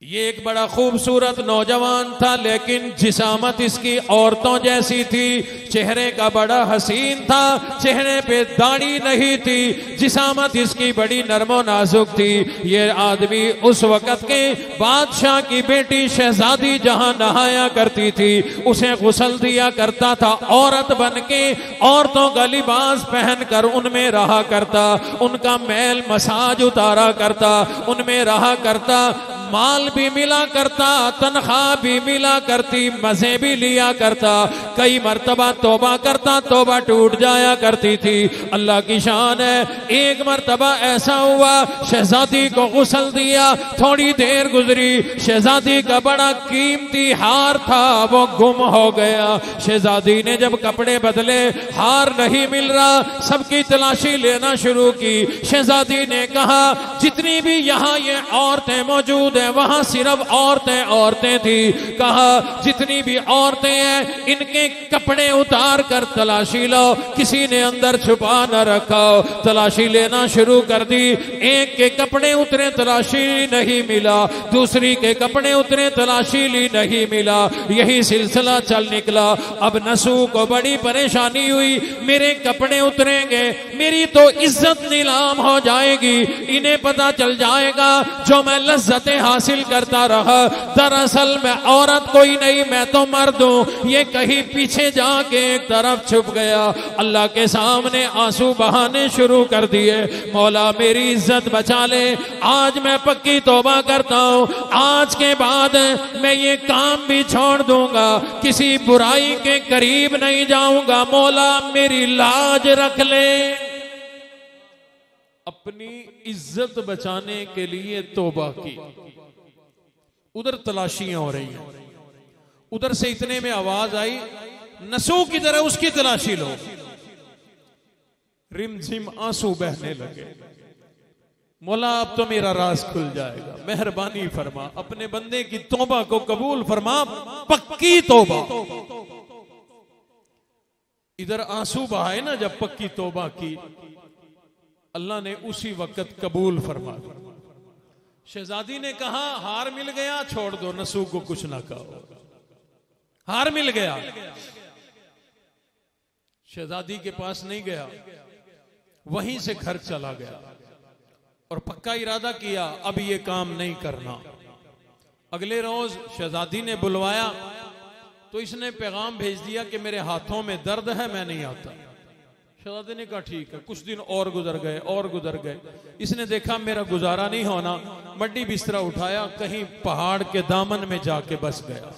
ये एक बड़ा खूबसूरत नौजवान था लेकिन जिसामत इसकी औरतों जैसी थी, चेहरे का बड़ा हसीन था, चेहरे पे दाढ़ी नहीं थी, जिसामत इसकी बड़ी नरमो नाजुक थी। ये आदमी उस वक़्त के बादशाह की बेटी शहजादी जहां नहाया करती थी उसे गुस्ल दिया करता था, औरत बन के औरतों का लिबास पहनकर उनमें रहा करता, उनका मैल मसाज उतारा करता, उनमें रहा करता, माल भी मिला करता, तनख्वाह भी मिला करती, मजे भी लिया करता, कई मर्तबा तौबा करता, तौबा टूट जाया करती थी। अल्लाह की शान है, एक मर्तबा ऐसा हुआ शहजादी को गुस्ल दिया, थोड़ी देर गुजरी, शहजादी का बड़ा कीमती हार था वो गुम हो गया। शहजादी ने जब कपड़े बदले हार नहीं मिल रहा, सबकी तलाशी लेना शुरू की। शहजादी ने कहा जितनी भी यहाँ ये औरतें मौजूद है वहां सिर्फ औरतें थी, कहा जितनी भी औरतें हैं इनके कपड़े उतार कर तलाशी लो, किसी ने अंदर छुपा न रखा। तलाशी लेना शुरू कर दी, एक के कपड़े उतरे तलाशी नहीं मिला, दूसरी के कपड़े उतरे तलाशी ली नहीं मिला, यही सिलसिला चल निकला। अब नसू को बड़ी परेशानी हुई, मेरे कपड़े उतरेंगे, मेरी तो इज्जत नीलाम हो जाएगी, इन्हें पता चल जाएगा जो मैं लज्जतें हासिल करता रहा दरअसल मैं औरत कोई नहीं, मैं तो मर्द हूं। ये कहीं पीछे जाके एक तरफ छुप गया, अल्लाह के सामने आंसू बहाने शुरू कर दिए, मौला मेरी इज्जत बचा ले, आज मैं पक्की तौबा करता हूं, आज के बाद मैं ये काम भी छोड़ दूंगा, किसी बुराई के करीब नहीं जाऊंगा, मौला मेरी लाज रख ले। अपनी इज्जत बचाने के लिए तौबा की। उधर तलाशियां हो रही हैं, उधर से इतने में आवाज आई नसू की तरह उसकी तलाशी लो। रिमझिम आंसू बहने लगे, मौला अब तो मेरा राज खुल जाएगा, मेहरबानी फरमा, अपने बंदे की तौबा को कबूल फरमा, पक्की तौबा। इधर आंसू बहाए ना जब पक्की तौबा की, अल्लाह ने उसी वक्त कबूल फरमा दिया। शहजादी ने कहा हार मिल गया, छोड़ दो, नसूह को कुछ ना कहो, हार मिल गया। शहजादी के पास नहीं गया, वहीं से घर चला गया और पक्का इरादा किया अब ये काम नहीं करना। अगले रोज शहजादी ने बुलवाया तो इसने पैगाम भेज दिया कि मेरे हाथों में दर्द है, मैं नहीं आता। शहजादी ने कहा ठीक है। कुछ दिन और गुजर गए और गुजर गए। इसने देखा मेरा गुजारा नहीं होना, मड्डी बिस्तरा उठाया, कहीं पहाड़ के दामन में जाके बस गया।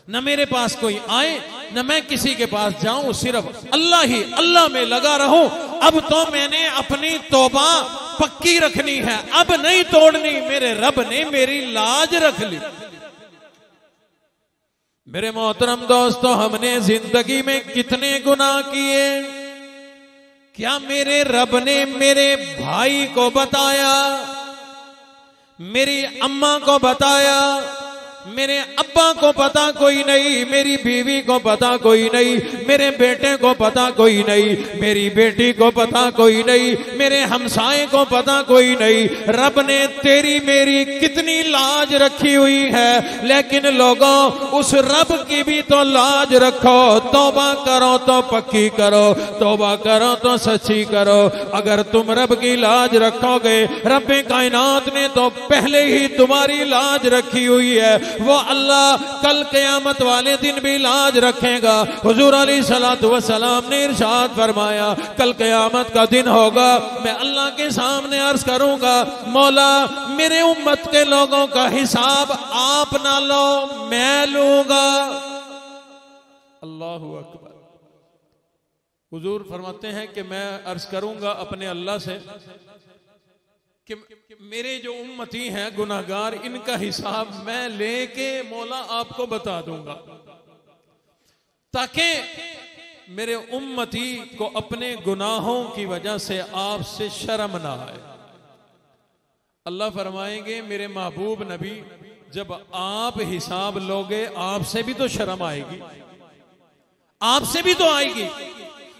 न मेरे पास कोई आए न मैं किसी के पास जाऊं, सिर्फ अल्लाह ही अल्लाह में लगा रहूं। अब तो मैंने अपनी तौबा पक्की रखनी है, अब नहीं तोड़नी, मेरे रब ने मेरी लाज रख ली। मेरे मोहतरम दोस्तों, हमने जिंदगी में कितने गुनाह किए। क्या मेरे रब ने मेरे भाई को बताया, मेरी अम्मा को बताया, मेरे अब्बा को पता कोई नहीं, मेरी बीवी को पता कोई नहीं, मेरे बेटे को पता कोई नहीं, मेरी बेटी को पता कोई नहीं, मेरे हमसाए को पता कोई नहीं। रब ने तेरी मेरी कितनी लाज रखी हुई है, लेकिन लोगों उस रब की भी तो लाज रखो। तौबा करो तो पक्की करो, तौबा करो तो सच्ची करो। अगर तुम रब की लाज रखोगे, रब कायनात ने तो पहले ही तुम्हारी लाज रखी हुई है। वो अल्लाह कल क़यामत वाले दिन भी लाज रखेगा। हुजूर अलैहिस्सलातु वस्सलाम ने इरशाद फरमाया, कल क़यामत का दिन होगा, मैं अल्लाह के सामने अर्ज करूंगा, मौला मेरे उम्मत के लोगों का हिसाब आप ना लो, मैं लूंगा। अल्लाहु अकबर। हुजूर फरमाते हैं कि मैं अर्ज करूंगा अपने अल्लाह से कि मेरे जो उम्मती हैं गुनाहगार, इनका हिसाब मैं लेके मौला आपको बता दूंगा, ताकि मेरे उम्मती को अपने गुनाहों की वजह से आपसे शर्म ना आए। अल्लाह फरमाएंगे मेरे महबूब नबी, जब आप हिसाब लोगे आपसे भी तो शर्म आएगी, आपसे भी तो आएगी।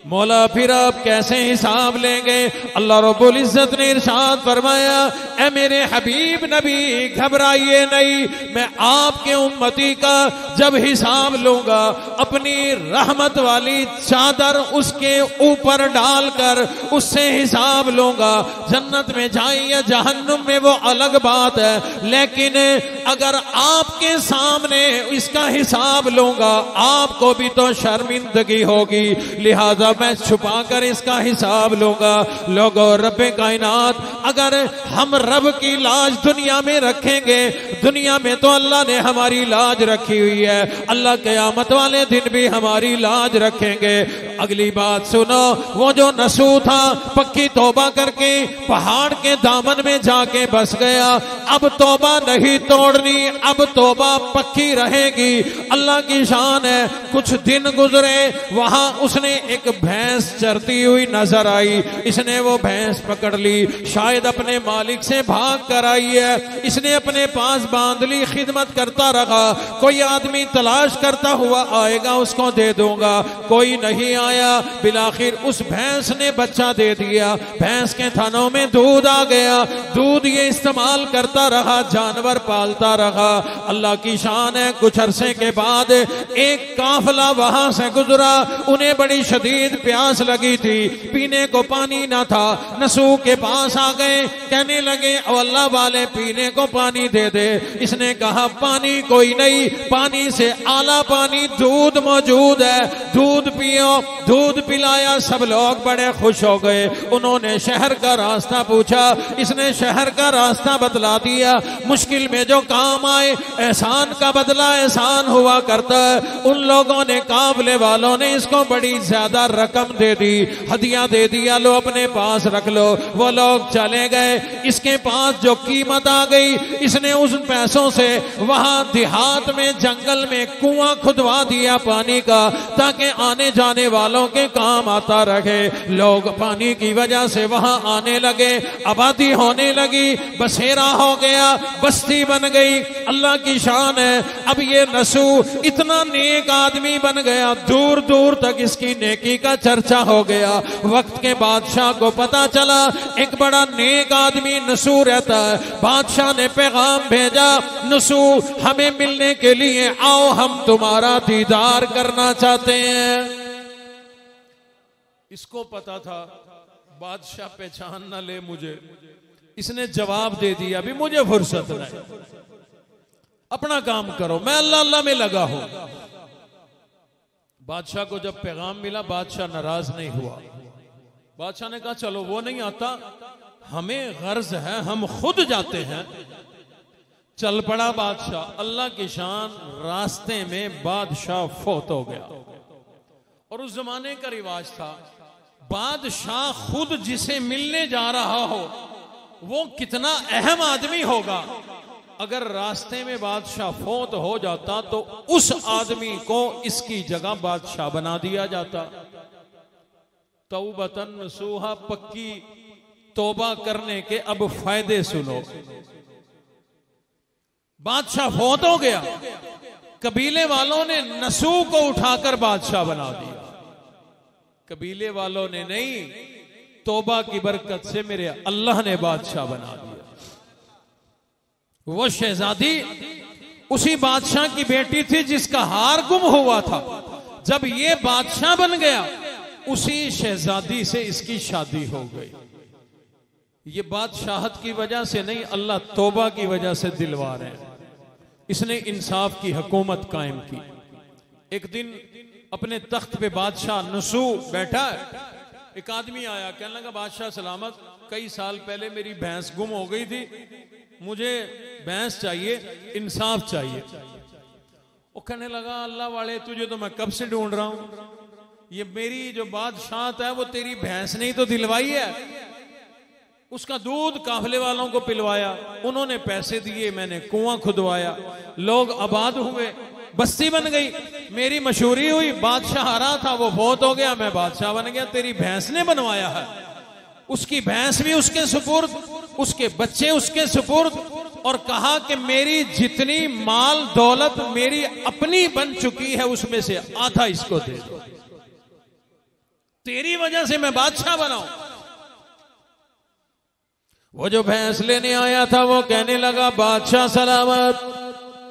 मौला फिर आप कैसे हिसाब लेंगे? अल्लाह रब्बुल इज्जत ने इरशाद फरमाया, ऐ मेरे हबीब नबी घबराइए नहीं, मैं आपके उम्मती का जब हिसाब लूंगा, अपनी रहमत वाली चादर उसके ऊपर डालकर उससे हिसाब लूंगा। जन्नत में जाए या जहन्नुम में वो अलग बात है, लेकिन अगर आपके सामने इसका हिसाब लूंगा आपको भी तो शर्मिंदगी होगी, लिहाजा मैं छुपा कर इसका हिसाब लूंगा। लोगों रब्बे कायनात, अगर हम रब की लाज दुनिया में रखेंगे, दुनिया में तो अल्लाह ने हमारी लाज रखी हुई है, अल्लाह क़यामत वाले दिन भी हमारी लाज रखेंगे। अगली बात सुनो, वो जो नसूह था पक्की तौबा करके पहाड़ के दामन में जाके बस गया, अब तौबा नहीं तोड़नी, अब तौबा पक्की रहेगी। अल्लाह की शान है। कुछ दिन गुजरे, वहां उसने एक भैंस चरती हुई नजर आई। इसने वो भैंस पकड़ ली, शायद अपने मालिक से भाग कर आई है, इसने अपने पास बांध ली, खिदमत करता रहा। कोई आदमी तलाश करता हुआ आएगा उसको दे दूंगा, कोई नहीं आया। बिलाखिर उस भैंस ने बच्चा दे दिया, भैंस के थनों में दूध आ गया, दूध ये इस्तेमाल करता रहा, जानवर पालता रहा। अल्लाह की शान है। कुछ अरसे के बाद एक काफिला वहां से गुजरा, उन्हें बड़ी शदीद प्यास लगी थी, पीने को पानी ना था। नसूह के पास आ गए, कहने लगे ओ अल्लाह वाले पीने को पानी दे दे। इसने कहा पानी कोई नहीं, पानी से आला पानी दूध मौजूद है, दूध पियो। दूध पिलाया, सब लोग बड़े खुश हो गए। उन्होंने शहर का रास्ता पूछा, इसने शहर का रास्ता बतला दिया। मुश्किल में जो काम आए, एहसान का बदला एहसान हुआ करता है। उन लोगों ने, काफिले वालों ने इसको बड़ी ज्यादा रकम दे दी, हदिया दे दिया, लो अपने पास रख लो। वो लोग चले गए। इसके पास जो कीमत आ गई, इसने उस पैसों से वहां देहात में जंगल में कुआं खुदवा दिया पानी का, ताकि आने जाने वाले वालों के काम आता रहे। लोग पानी की वजह से वहां आने लगे, आबादी होने लगी, बसेरा हो गया, बस्ती बन गई। अल्लाह की शान है। अब ये नसू इतना नेक आदमी बन गया, दूर दूर तक इसकी नेकी का चर्चा हो गया। वक्त के बादशाह को पता चला एक बड़ा नेक आदमी नसू रहता है। बादशाह ने पैगाम भेजा, नसू हमें मिलने के लिए आओ, हम तुम्हारा दीदार करना चाहते हैं। इसको पता था बादशाह पहचान ना ले मुझे, इसने जवाब दे दिया अभी मुझे फुर्सत नहीं, अपना काम करो, मैं अल्लाह अल्लाह में लगा हूं। बादशाह को जब पैगाम मिला बादशाह नाराज नहीं हुआ। बादशाह ने कहा चलो वो नहीं आता, हमें गर्ज है, हम खुद जाते हैं। चल पड़ा बादशाह। अल्लाह की शान, रास्ते में बादशाह फौत हो गया। और उस जमाने का रिवाज था बादशाह खुद जिसे मिलने जा रहा हो वो कितना अहम आदमी होगा, अगर रास्ते में बादशाह फौत हो जाता तो उस आदमी को इसकी जगह बादशाह बना दिया जाता। तौबतन नसूहा, पक्की तौबा करने के अब फायदे सुनो। बादशाह फौत हो गया, कबीले वालों ने नसू को उठाकर बादशाह बना दिया। कबीले वालों ने नहीं, तौबा की बरकत से मेरे अल्लाह ने बादशाह बना दिया। वो शहजादी उसी बादशाह की बेटी थी जिसका हार गुम हुआ था। जब ये बादशाह बन गया उसी शहजादी से इसकी शादी हो गई। ये बादशाहत की वजह से नहीं, अल्लाह तौबा की वजह से दिलवा रहे हैं। इसने इंसाफ की हुकूमत कायम की। एक दिन अपने तख्त पे बादशाह नसू बैठा है, एक आदमी आया, कहने लगा बादशाह सलामत, कई साल पहले मेरी भैंस गुम हो गई थी, मुझे भैंस चाहिए, इंसाफ चाहिए। वो कहने लगा अल्लाह वाले तुझे तो मैं कब से ढूंढ रहा हूं, ये मेरी जो बादशाहत है वो तेरी भैंस ने ही तो दिलवाई है। उसका दूध काफले वालों को पिलवाया, उन्होंने पैसे दिए, मैंने कुआं खुदवाया, लोग आबाद हुए, बस्ती बन गई, मेरी मशहूरी हुई, बादशाह आ रहा था वो फौत हो गया, मैं बादशाह बन गया, तेरी भैंस ने बनवाया है। उसकी भैंस भी उसके सुपुर्द, उसके बच्चे उसके सुपुर्द, और कहा कि मेरी जितनी माल दौलत मेरी अपनी बन चुकी है उसमें से आधा इसको दे दो, तेरी वजह से मैं बादशाह बनाऊं। वो जो भैंस लेने आया था वो कहने लगा बादशाह सलामत,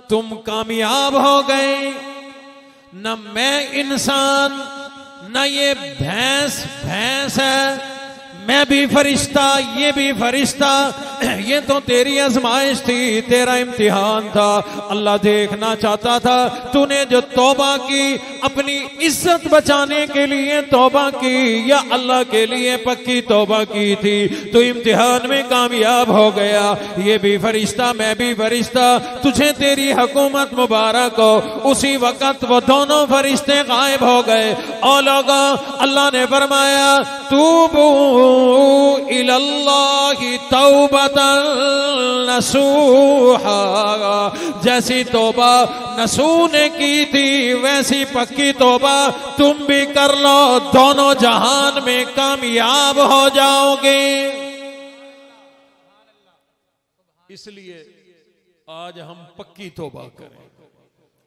तुम कामयाब हो गए, न मैं इंसान न ये भैंस है, मैं भी फरिश्ता, ये भी फरिश्ता, ये तो तेरी आजमाइश थी, तेरा इम्तिहान था। अल्लाह देखना चाहता था तूने जो तौबा की, अपनी इज्जत बचाने के लिए तौबा की या अल्लाह के लिए पक्की तौबा की थी, तो इम्तिहान में कामयाब हो गया। ये भी फरिश्ता, मैं भी फरिश्ता, तुझे तेरी हुकूमत मुबारक हो। उसी वक्त वो दोनों फरिश्ते गायब हो गए। और लोगों, अल्लाह ने फरमाया तूबू इलल्लाहि तौबतन नसूहा, जैसी तौबा नसू ने की थी वैसी पक्की तौबा तुम भी कर लो, दोनों जहान में कामयाब हो जाओगे। इसलिए आज हम पक्की तौबा करें।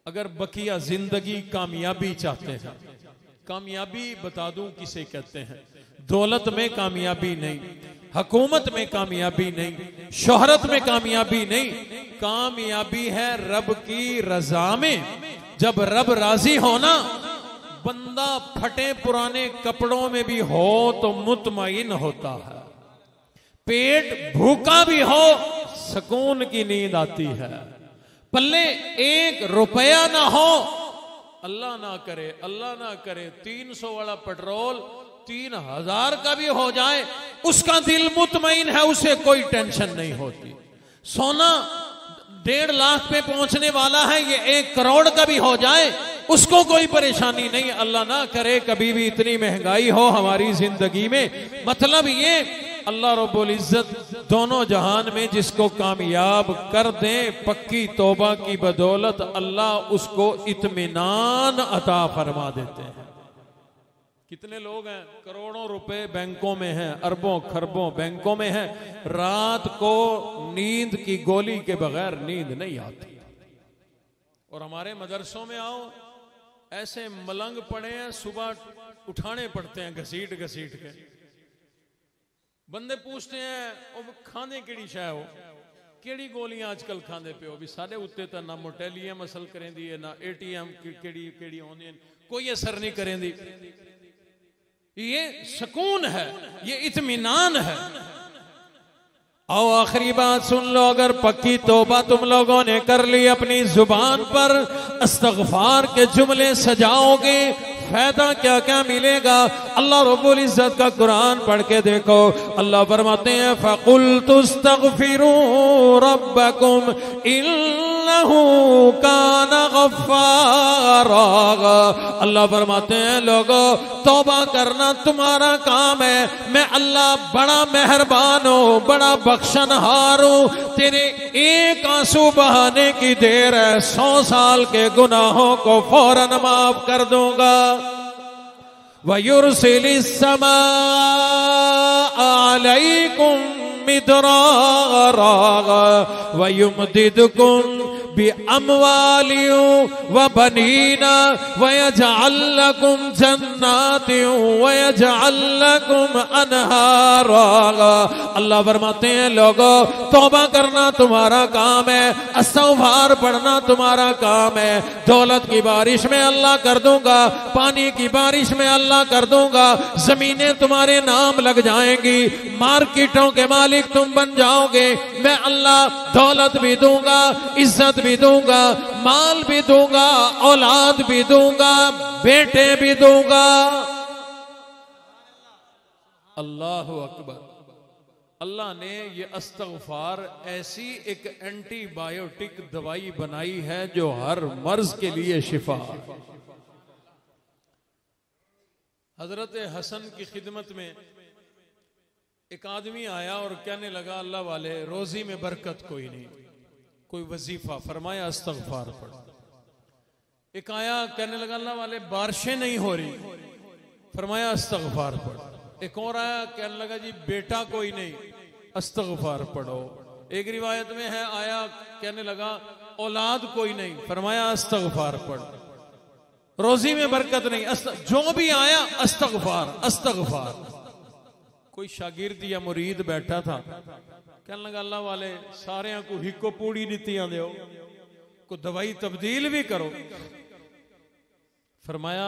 अगर बकिया जिंदगी कामयाबी चाहते हैं, कामयाबी बता दूं किसे कहते हैं, दौलत में कामयाबी नहीं, हुकूमत में कामयाबी नहीं, शोहरत में कामयाबी नहीं, कामयाबी है रब की रजा में। जब रब राजी हो ना, बंदा फटे पुराने कपड़ों में भी हो तो मुतमईन होता है, पेट भूखा भी हो सुकून की नींद आती है, पल्ले एक रुपया ना हो, अल्लाह ना करे 300 वाला पेट्रोल 3000 का भी हो जाए, उसका दिल मुतमईन है, उसे कोई टेंशन नहीं होती। सोना 1.5 लाख पे पहुंचने वाला है, ये 1 करोड़ का भी हो जाए उसको कोई परेशानी नहीं। अल्लाह ना करे कभी भी इतनी महंगाई हो हमारी जिंदगी में। मतलब ये अल्लाह रब्बुल इज्जत दोनों जहान में जिसको कामयाब कर दे पक्की तौबा की बदौलत, अल्लाह उसको इत्मीनान अता फरमा देते हैं। कितने लोग हैं, करोड़ों रुपए बैंकों में हैं, अरबों खरबों बैंकों में हैं, रात को नींद की गोली के बगैर नींद नहीं आती। और हमारे मदरसों में आओ, ऐसे मलंग पड़े हैं, सुबह उठाने पड़ते हैं घसीट घसीट के। बंदे पूछते हैं खाने केड़ी शय हो, केड़ी गोलियां आजकल खाने पे हो? भी साढ़े उत्ते तो ना मोटेलियम असल करें दी है, ना ATM केड़ी केड़ी होंदी, कोई असर नहीं करें दी। ये सुकून है, ये इत्मीनान है। आओ आखिरी बात सुन लो, अगर पक्की तौबा तुम लोगों ने कर ली, अपनी जुबान पर इस्तगफार के जुमले सजाओगे, फायदा क्या क्या मिलेगा? अल्लाह रब्बुल इज्जत का कुरान पढ़ के देखो, अल्लाह फरमाते हैं फकुल तुस्तगफिरू रब्बकुम इन्नहु कान गफ्फारा। अल्लाह फरमाते हैं लोगों, तौबा करना तुम्हारा काम है, मैं अल्लाह बड़ा मेहरबान हूं, बड़ा बख्शनहार हूं, तेरे एक आंसू बहाने की देर है, 100 साल के गुनाहों को फौरन माफ कर दूंगा। वयुरसिलिस समा अलैकुम मिदरारा वयुमदिदकुम बिअमवालियुम व बनीना वयजअल लकुम जन्नातियुम वयजअल लकुम अनहारा। अल्लाह फरमाते हैं लोगों, तौबा करना तुम्हारा काम है, इस्तगफार पढ़ना तुम्हारा काम है। दौलत की बारिश में अल्लाह कर दूंगा, पानी की बारिश में अल्लाह कर दूंगा, जमीनें तुम्हारे नाम लग जाएंगी, मार्केटों के मालिक तुम बन जाओगे। मैं अल्लाह दौलत भी दूंगा, इज्जत भी दूंगा, माल भी दूंगा, औलाद भी दूंगा, बेटे भी दूंगा। अल्लाह अकबर। अल्लाह ने ये इस्तगफार ऐसी एक एंटीबायोटिक दवाई बनाई है जो हर मर्ज के लिए शिफा। हजरत हसन की खिदमत में एक आदमी आया और कहने लगा, अल्लाह वाले रोजी में बरकत कोई नहीं, कोई वजीफा। फरमाया इस्तगफार पढ़। एक आया कहने लगा, अल्लाह वाले बारिशें नहीं हो रही, फरमाया इस्तगफार पढ़। एक और आया कहने लगा, जी बेटा कोई नहीं, इस्तगफार पढ़ो। एक रिवायत में है आया कहने लगा, औलाद कोई नहीं, फरमाया इस्तगफार पढ़। रोजी में बरकत नहीं, जो भी आया इस्तगफार इस्तगफार। कोई शागिर्द या मुरीद बैठा था, कहने लगा, अल्लाह वाले सारे को हिको पूड़ी नीतियां दो, को दवाई तब्दील भी करो। फरमाया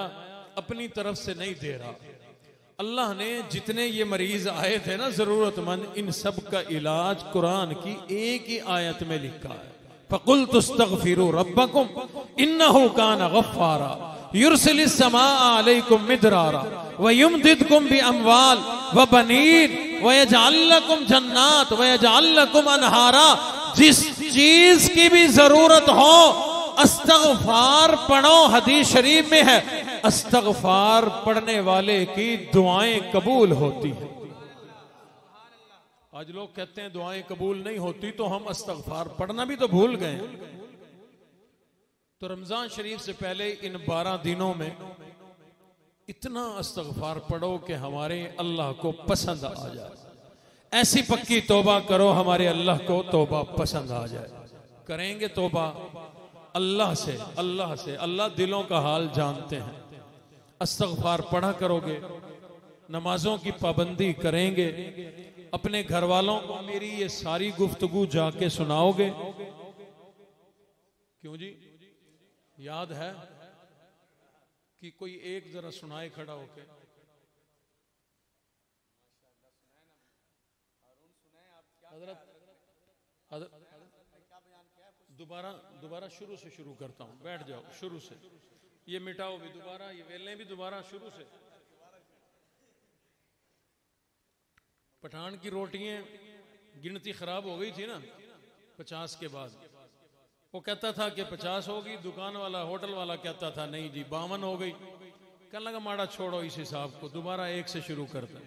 अपनी तरफ से नहीं दे रहा, अल्लाह ने जितने ये मरीज आए थे ना जरूरतमंद, इन सब का इलाज कुरान की एक ही आयत में लिखा है, फकुल तुस्तगफिरू रब्बकुम इन्नहु कान गफ्फारा युरसिलिस समा अलैकुम मिदरारा वयुमदिदकुम बिअमवाल व बनीन वयजअल लकुम जन्नात वयजअल लकुम अनहारा। जिस चीज की भी जरूरत हो इस्तगफार पढ़ो। हदीस शरीफ में है, इस्तगफार पढ़ने वाले की दुआएं कबूल होती है। आज लोग कहते हैं दुआएं कबूल नहीं होती, तो हम इस्तगफार पढ़ना भी तो भूल गए। तो रमजान शरीफ से पहले इन 12 दिनों में इतना इस्तगफार पढ़ो कि हमारे अल्लाह को पसंद आ जाए। ऐसी पक्की तौबा करो हमारे अल्लाह को तौबा पसंद आ जाए। करेंगे तौबा अल्लाह से, अल्लाह से। अल्लाह दिलों का हाल जानते हैं। इस्तगफार पढ़ा करोगे, नमाजों की पाबंदी करेंगे, अपने घर वालों को मेरी ये सारी गुफ्तगू जाके सुनाओगे। क्यों जी, याद है कि कोई एक जरा सुनाए खड़ा होके? दोबारा शुरू से शुरू करता हूं, बैठ जाओ शुरू से, ये मिटाओ भी दोबारा, ये वेलें भी दोबारा शुरू से। पठान की रोटियां गिनती खराब हो गई थी ना 50 के बाद। वो कहता था कि 50 होगी, दुकान वाला होटल वाला कहता था नहीं जी 52 हो गई। कहने लगा माड़ा छोड़ो इस हिसाब को, दोबारा 1 से शुरू करता।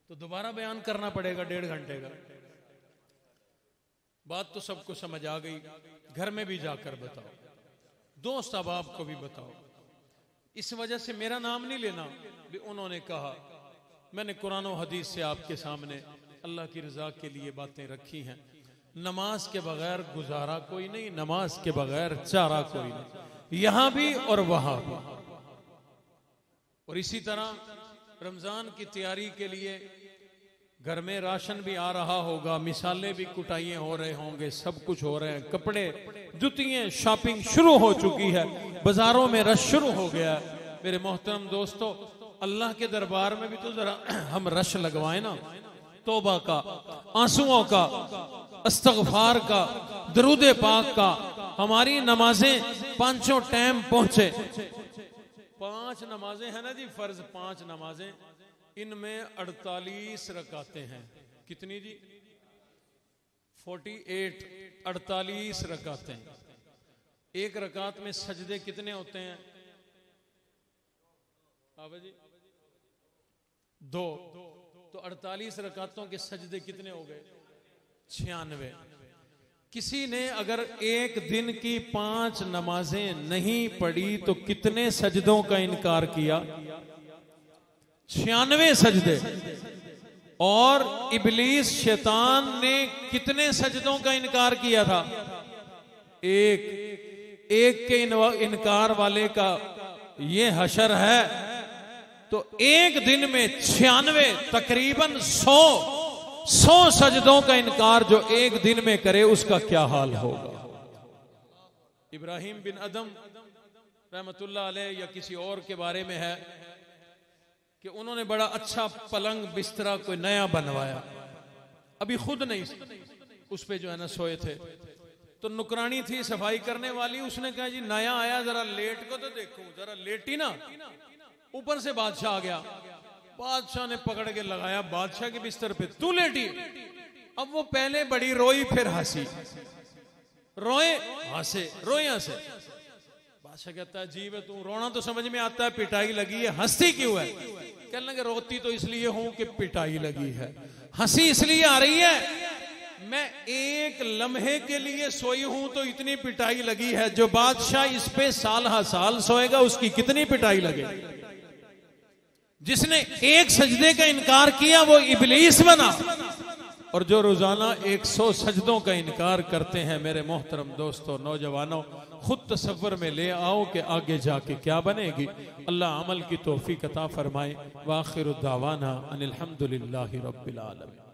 तो दोबारा बयान करना पड़ेगा 1.5 घंटे का। बात तो सबको समझ आ गई, घर में भी जाकर बताओ, दोस्त अहबाब को भी बताओ। इस वजह से मेरा नाम नहीं लेना भी उन्होंने कहा। मैंने कुरान और हदीस से आपके सामने अल्लाह की रजा के लिए बातें रखी हैं। नमाज के बगैर गुजारा कोई नहीं, नमाज के बगैर चारा कोई नहीं, यहां भी और वहां भी। और इसी तरह रमजान की तैयारी के लिए घर में राशन भी आ रहा होगा, मिसाले भी कुटाइए हो रहे होंगे, सब कुछ हो रहे हैं, कपड़े जुतियां शॉपिंग शुरू हो चुकी है, बाजारों में रश शुरू हो गया है। मेरे मोहतरम दोस्तों, अल्लाह के दरबार में भी तो जरा हम रश लगवाएं ना, तौबा का, आंसुओं का, इस्तगफार का, दरूद पाक का। हमारी नमाजें पांचों टाइम पहुंचे। 5 नमाजें हैं ना जी, फर्ज 5 नमाजें, इनमें 48 रकातें हैं। कितनी जी? 48, 48 रकातें। एक रकात में सजदे कितने होते हैं? आवे जी 2, तो 48 रकातों के सजदे कितने हो गए? 96। किसी ने अगर एक दिन की 5 नमाजें नहीं पढ़ी तो कितने सजदों का इनकार किया? 96 सजदे। और इब्लीस शैतान ने कितने सजदों का इनकार किया था? एक के इनकार वाले का ये हशर है। तो एक दिन में 96, तकरीबन 100 सजदों का इनकार जो एक दिन में करे, उसका क्या हाल होगा? इब्राहिम बिन अदम रहमतुल्लाह अलैह या किसी और के बारे में है कि उन्होंने बड़ा अच्छा पलंग बिस्तरा कोई नया बनवाया, अभी खुद नहीं उस पे जो है ना सोए थे, तो नुकरानी थी सफाई करने वाली, उसने कहा जी नया आया, जरा लेट को तो देखूं। जरा लेटी ना, ऊपर से बादशाह आ गया। बादशाह ने पकड़ के लगाया बादशाह के बिस्तर पे, तू लेटी। अब वो पहले बड़ी रोई, फिर हंसी, रोए हंसे, रोए हंसे। बादशाह कहता है अजीब है, तू रोना तो समझ में आता है, पिटाई लगी है, हंसती क्यों है? कहने लगे रोती तो इसलिए हूं कि पिटाई लगी है, हंसी इसलिए आ रही है मैं एक लम्हे के लिए सोई हूं तो इतनी पिटाई लगी है, जो बादशाह इस पे साल हा साल सोएगा उसकी कितनी पिटाई लगेगी। जिसने एक सजदे का इनकार किया वो इब्लीस बना, और जो रोजाना 100 सजदों का इनकार करते हैं, मेरे मोहतरम दोस्तों, नौजवानों, खुद तसव्वुर में ले आओ कि आगे जाके क्या बनेगी। अल्लाह अमल की तौफीक अता फरमाए। वाखिरु दावाना अनिल हम्दुलिल्लाहि रब्बिल आलमीन।